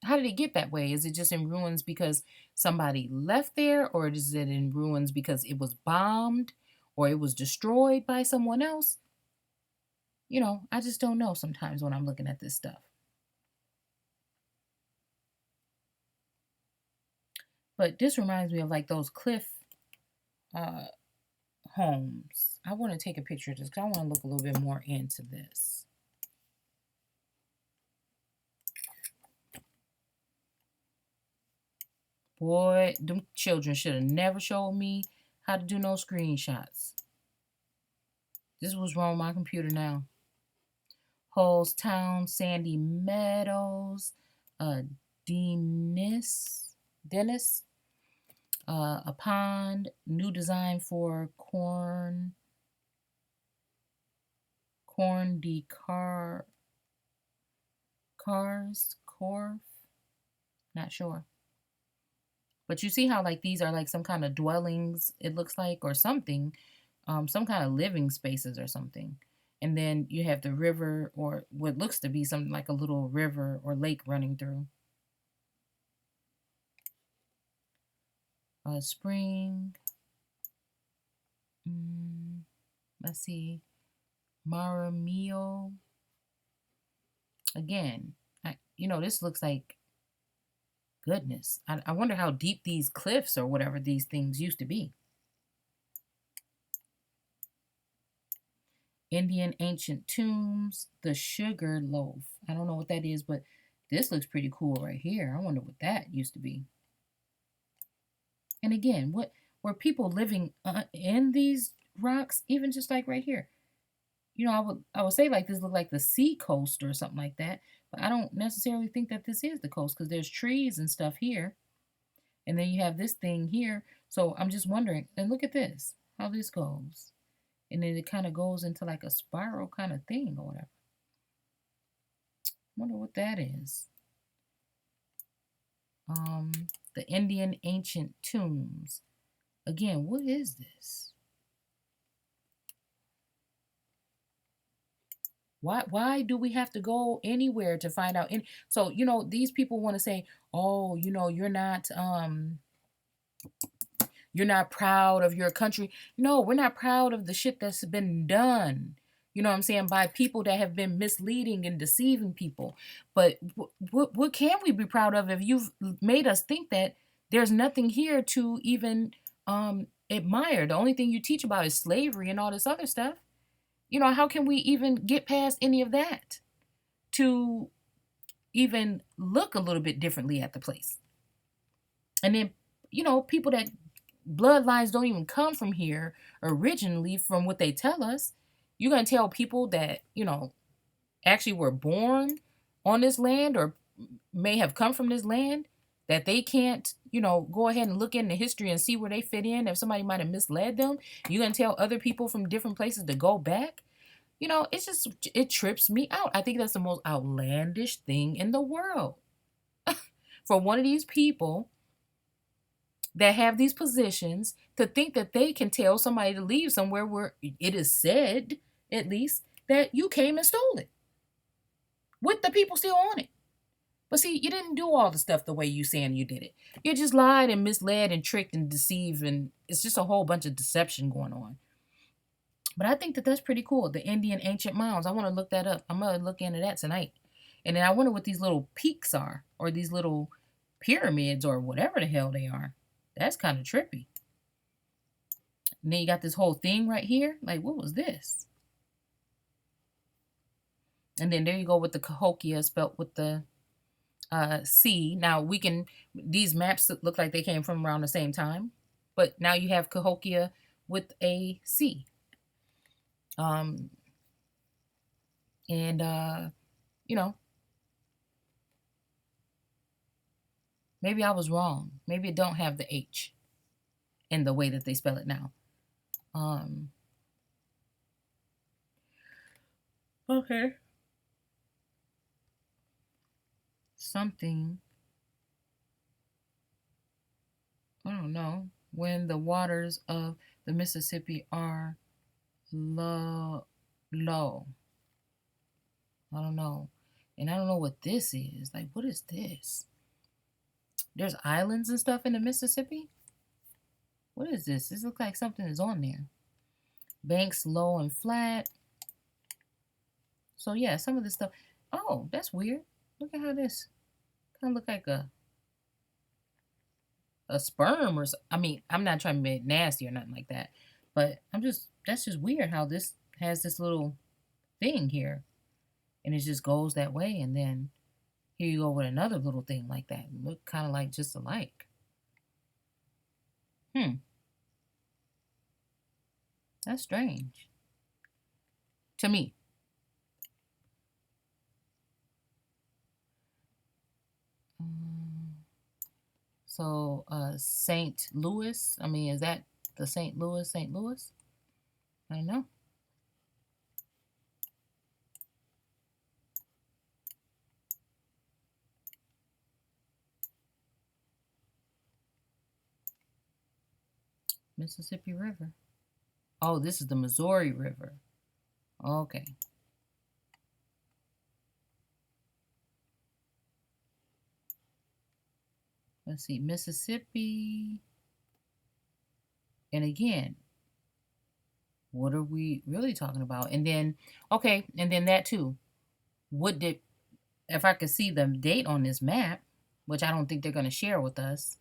how did it get that way? Is it just in ruins because somebody left there, or is it in ruins because it was bombed or it was destroyed by someone else? I just don't know sometimes when I'm looking at this stuff. But this reminds me of like those cliff homes. I want to take a picture of this because I want to look a little bit more into this. Boy, them children should have never showed me how to do no screenshots. This was wrong with my computer now. Hulls Town, Sandy Meadows, Dennis, a pond, new design for corn de cars, corf, not sure. But you see how like these are like some kind of dwellings, it looks like, or something, some kind of living spaces or something. And then you have the river, or what looks to be something like a little river or lake running through. Spring. Mm, let's see. Maramio. Again, this looks like goodness. I wonder how deep these cliffs or whatever these things used to be. Indian ancient tombs, the sugar loaf. I don't know what that is, but this looks pretty cool right here. I wonder what that used to be. And again, what were people living in these rocks? Even just like right here. I would say like this look like the sea coast or something like that, but I don't necessarily think that this is the coast because there's trees and stuff here, and then you have this thing here. So I'm just wondering. And look at this, how this goes, and then it kind of goes into like a spiral kind of thing or whatever. Wonder what that is. Um, the Indian ancient tombs. Again, what is this? Why do we have to go anywhere to find out? So these people want to say, oh, you're not proud of your country. No, we're not proud of the shit that's been done. You know what I'm saying? By people that have been misleading and deceiving people. But what can we be proud of if you've made us think that there's nothing here to even admire? The only thing you teach about is slavery and all this other stuff. How can we even get past any of that to even look a little bit differently at the place? And then, people that bloodlines don't even come from here originally, from what they tell us. You're going to tell people that, actually were born on this land or may have come from this land that they can't, go ahead and look into history and see where they fit in if somebody might have misled them. You're going to tell other people from different places to go back. It trips me out. I think that's the most outlandish thing in the world for one of these people that have these positions to think that they can tell somebody to leave somewhere where it is said, at least, that you came and stole it with the people still on it. But see, you didn't do all the stuff the way you saying you did it. You just lied and misled and tricked and deceived, and it's just a whole bunch of deception going on. But I think that that's pretty cool. The Indian ancient mounds. I want to look that up. I'm going to look into that tonight. And then I wonder what these little peaks are, or these little pyramids, or whatever the hell they are. That's kind of trippy. And then you got this whole thing right here. Like, what was this? And then there you go with the Cahokia spelt with the C. Now these maps look like they came from around the same time. But now you have Cahokia with a C. And maybe I was wrong. Maybe it don't have the H in the way that they spell it now. Okay. Something. I don't know. When the waters of the Mississippi are low. I don't know. And I don't know what this is. Like, what is this? There's islands and stuff in the Mississippi? What is this? This looks like something is on there. Banks low and flat. So yeah, some of this stuff. Oh, that's weird. Look at how this kind of look like a sperm or I mean, I'm not trying to be nasty or nothing like that, but that's just weird how this has this little thing here, and it just goes that way, and then here you go with another little thing like that. Look kind of like just alike. That's strange to me. So St. Louis. I mean, is that the St. Louis? St. Louis? I don't know. Mississippi River. Oh, this is the Missouri River. Okay. Let's see. Mississippi. And again, what are we really talking about? And then, okay, and then that too. What did, if I could see the date on this map, which I don't think they're going to share with us,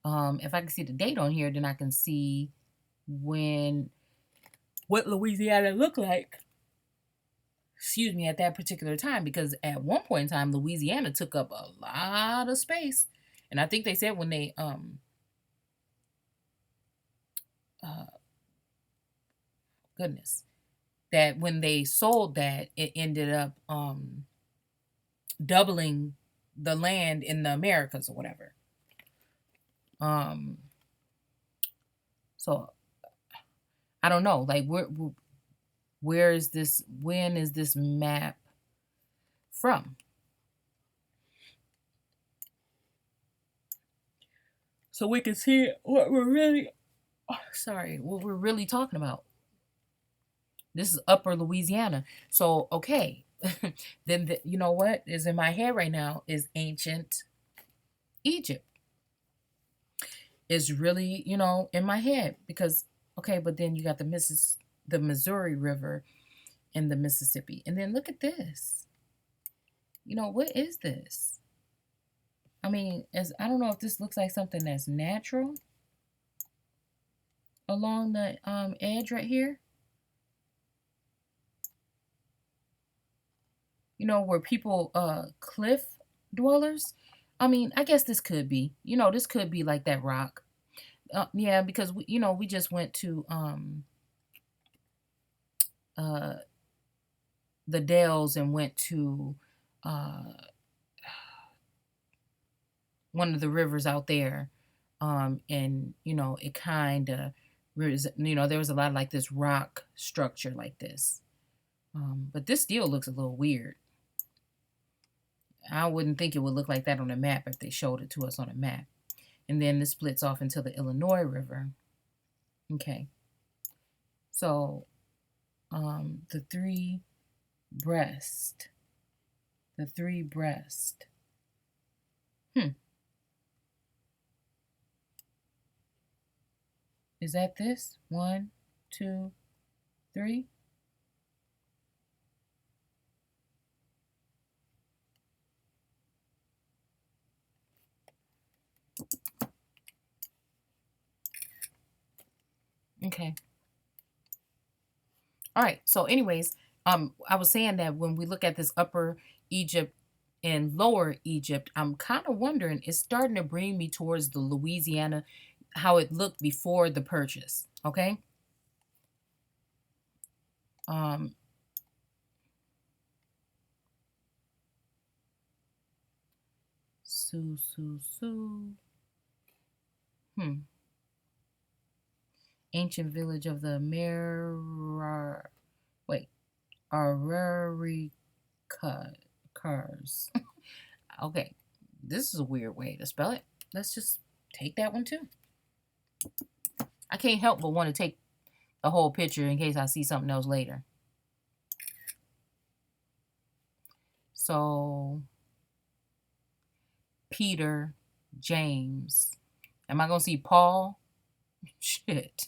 if I can see the date on here, then I can see when, what Louisiana looked like, excuse me, at that particular time. Because at one point in time, Louisiana took up a lot of space. And I think they said when they, uh, goodness, that when they sold that, it ended up doubling the land in the Americas or whatever. Um, so I don't know, like where is this? When is this map from? So we can see what we're really, sorry, what we're really talking about. This is Upper Louisiana. So okay, then you know what is in my head right now is ancient Egypt. Is really, in my head because okay, but then you got the Missouri River and the Mississippi. And then look at this. What is this? I mean, as I don't know if this looks like something that's natural along the edge right here. Where people cliff dwellers. I mean, I guess this could be. This could be like that rock. Yeah, because we just went to uh the Dells and went to uh one of the rivers out there. And it kind of there was a lot of like this rock structure like this. But this still looks a little weird. I wouldn't think it would look like that on a map if they showed it to us on a map. And then this splits off into the Illinois River. Okay. So the three breast. The three breast. Is that this? 1, 2, 3. Okay. All right. So, anyways, I was saying that when we look at this Upper Egypt and Lower Egypt, I'm kind of wondering. It's starting to bring me towards the Louisiana, how it looked before the purchase. Okay. Um. Sue. Ancient village of the Araricas. Okay, this is a weird way to spell it. Let's just take that one too. I can't help but want to take the whole picture in case I see something else later. So, Peter, James. Am I going to see Paul? Shit.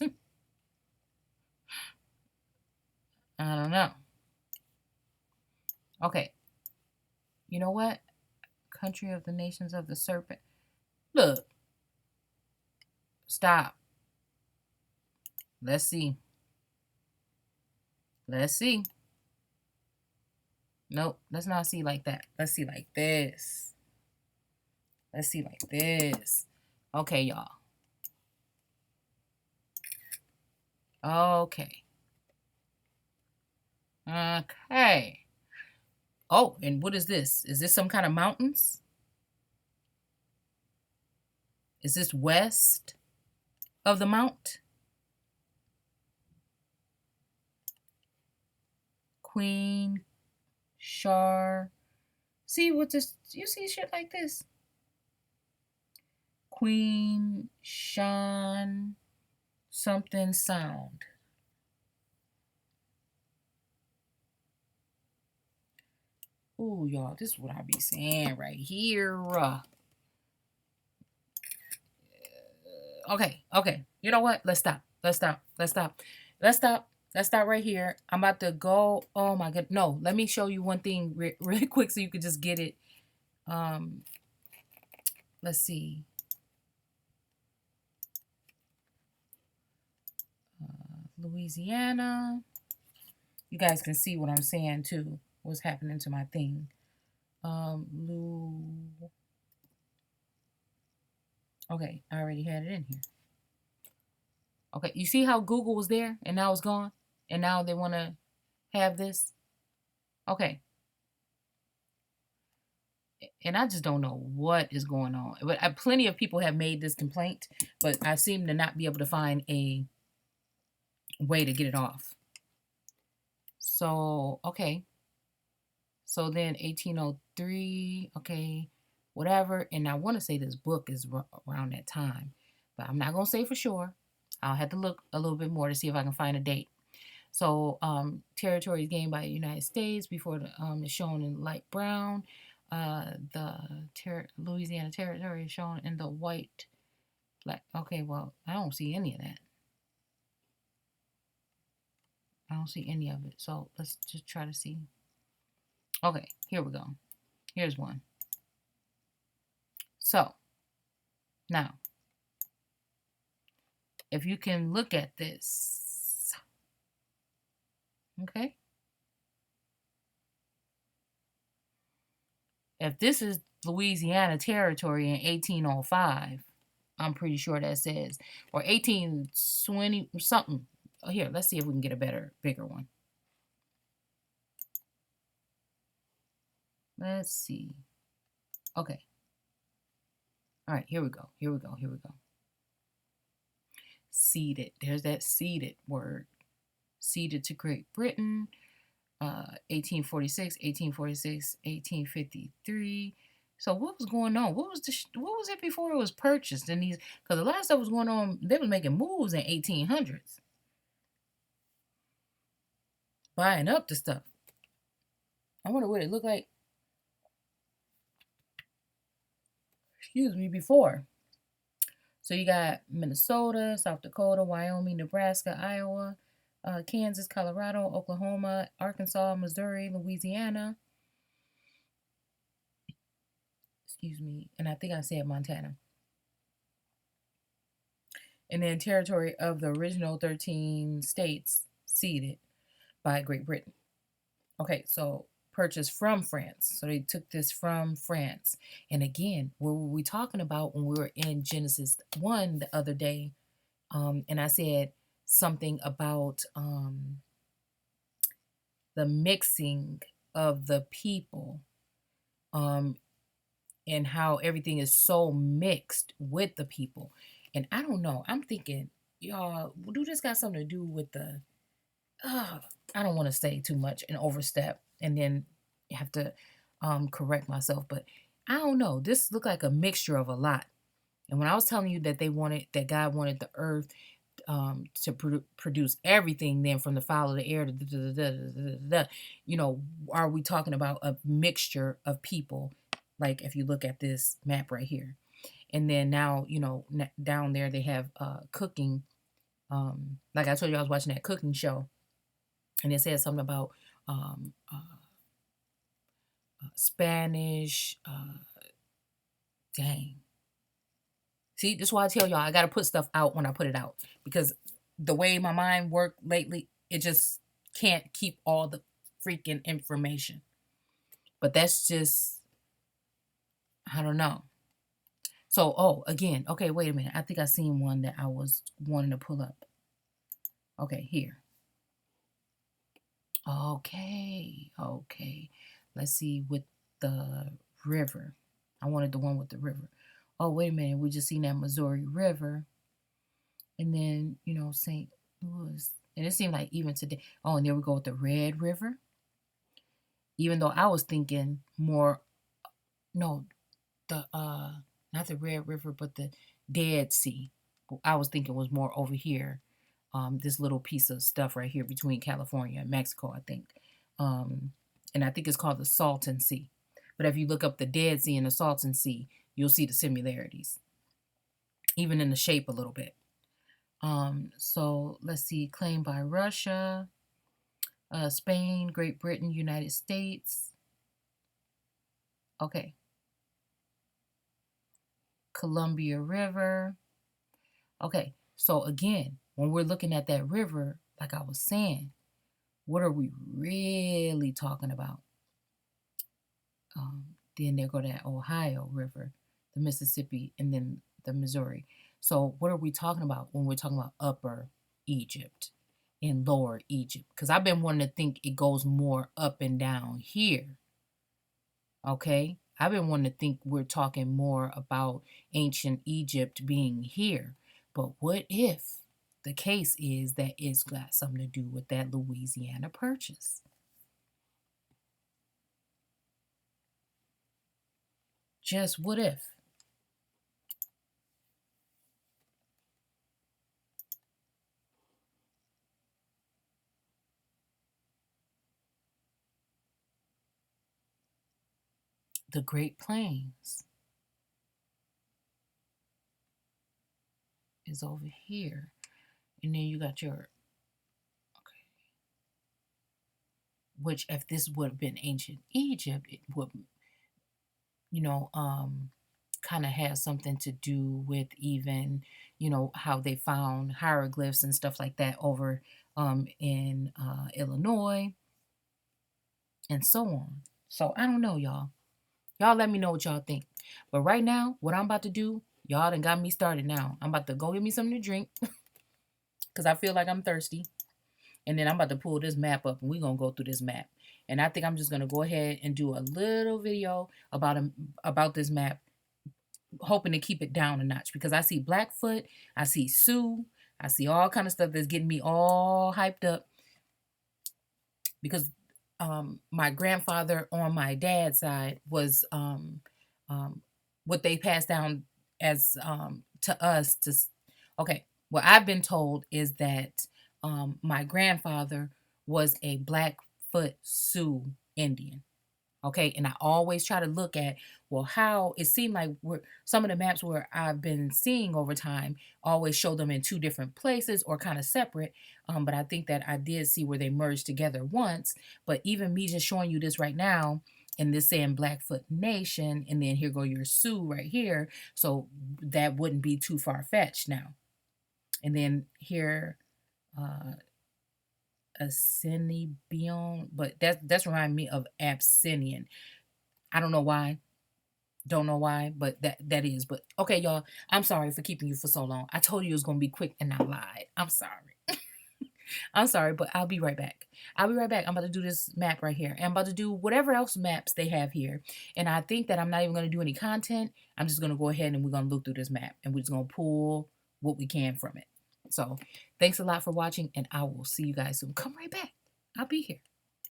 I don't know. Okay. You know what? Country of the nations of the serpent. Look. Stop. Let's see. Let's see. Nope. Let's not see like that. Let's see like this. Let's see like this. Okay, y'all. Okay. Okay. Oh, and what is this? Is this some kind of mountains? Is this west of the mount? Queen, Shar. See what this, you see shit like this? Queen, Sean, something sound. Ooh, y'all, this is what I be saying right here. Okay. You know what? Let's stop. Let's stop. Let's stop. Let's stop. Let's stop right here. I'm about to go. Oh my god. No, let me show you one thing really quick so you can just get it. Um, let's see. Louisiana. You guys can see what I'm saying too. What's happening to my thing? Lou. Okay, I already had it in here. Okay, you see how Google was there and now it's gone, and now they want to have this. Okay, and I just don't know what is going on. But plenty of people have made this complaint, but I seem to not be able to find a way to get it off. So okay, so then 1803, okay, whatever. And I want to say this book is around that time, but I'm not gonna say for sure. I'll have to look a little bit more to see if I can find a date. So territory is gained by the United States before the is shown in light brown. The Louisiana territory is shown in the white. Black. Okay, well I don't see any of that. I don't see any of it. So let's just try to see. Okay, here we go. Here's one. So now, if you can look at this, okay. If this is Louisiana territory in 1805, I'm pretty sure that says, or 1820 something. Oh, here, let's see if we can get a bigger one. Let's see. Okay. All right, here we go. Here we go. Here we go. Ceded. There's that ceded word. Ceded to Great Britain. 1846, 1846, 1853. So what was going on? What was it before it was purchased in these? Because a lot of stuff was going on. They was making moves in 1800s, buying up the stuff. I wonder what it looked like. Excuse me, before. So you got Minnesota, South Dakota, Wyoming, Nebraska, Iowa, Kansas, Colorado, Oklahoma, Arkansas, Missouri, Louisiana. Excuse me, and I think I said Montana. And then territory of the original 13 states ceded by Great Britain. Okay, so purchased from France. So they took this from France. And again, what were we talking about when we were in Genesis 1 the other day? And I said something about the mixing of the people, and how everything is so mixed with the people. And I don't know. I'm thinking, y'all, do this got something to do with the? I don't want to say too much and overstep, and then have to correct myself. But I don't know. This looked like a mixture of a lot. And when I was telling you that God wanted the earth to produce everything, then from the fowl of the air to you know, are we talking about a mixture of people? Like if you look at this map right here, and then now you know down there they have cooking. Like I told you, I was watching that cooking show, and it said something about um, Spanish. Dang. See, this is why I tell y'all I gotta put stuff out when I put it out, because the way my mind worked lately, it just can't keep all the freaking information. But that's just, I don't know. So, oh, again, okay, wait a minute. I think I seen one that I was wanting to pull up. Okay, here. Okay, okay. Let's see with the river. I wanted the one with the river. Oh, wait a minute. We just seen that Missouri River. And then, you know, St. Louis. And it seemed like even today. Oh, and there we go with the Red River. Even though I was thinking more, no, the not the Red River, but the Dead Sea. I was thinking was more over here. This little piece of stuff right here between California and Mexico, I think. And I think it's called the Salton Sea. But if you look up the Dead Sea and the Salton Sea, you'll see the similarities, even in the shape a little bit. So let's see, claimed by Russia, Spain, Great Britain, United States. Okay, Columbia River. Okay, so again, when we're looking at that river, like I was saying, what are we really talking about? Then there go that Ohio River, the Mississippi, and then the Missouri. So what are we talking about when we're talking about Upper Egypt and Lower Egypt? Because I've been wanting to think it goes more up and down here. Okay, I've been wanting to think we're talking more about ancient Egypt being here. But what if the case is that it's got something to do with that Louisiana Purchase? Just what if? The Great Plains is over here. And then you got your, okay, which if this would have been ancient Egypt, it would, you know, kind of have something to do with even, how they found hieroglyphs and stuff like that over in Illinois and so on. So I don't know, y'all. Y'all let me know what y'all think. But right now, what I'm about to do, y'all done got me started now. I'm about to go get me something to drink because I feel like I'm thirsty. And then I'm about to pull this map up and we're going to go through this map. And I think I'm just going to go ahead and do a little video about this map, hoping to keep it down a notch because I see Blackfoot, I see Sioux, I see all kind of stuff that's getting me all hyped up because my grandfather on my dad's side was um, what they passed down as to us to. Okay, what I've been told is that my grandfather was a Blackfoot Sioux Indian. Okay, and I always try to look at, well, how it seemed like some of the maps where I've been seeing over time always show them in two different places or kind of separate. But I think that I did see where they merged together once. But even me just showing you this right now, and this saying Blackfoot Nation, and then here go your Sioux right here, so that wouldn't be too far fetched now. And then here, uh, Assinibion, but that's reminding me of Abyssinian. I don't know why. Don't know why, but that is. But okay, y'all. I'm sorry for keeping you for so long. I told you it was gonna be quick and I lied. I'm sorry. I'm sorry, but I'll be right back. I'll be right back. I'm about to do this map right here. And I'm about to do whatever else maps they have here. And I think that I'm not even gonna do any content. I'm just gonna go ahead and we're gonna look through this map and we're just gonna pull what we can from it. So thanks a lot for watching, and I will see you guys soon. Come right back. I'll be here.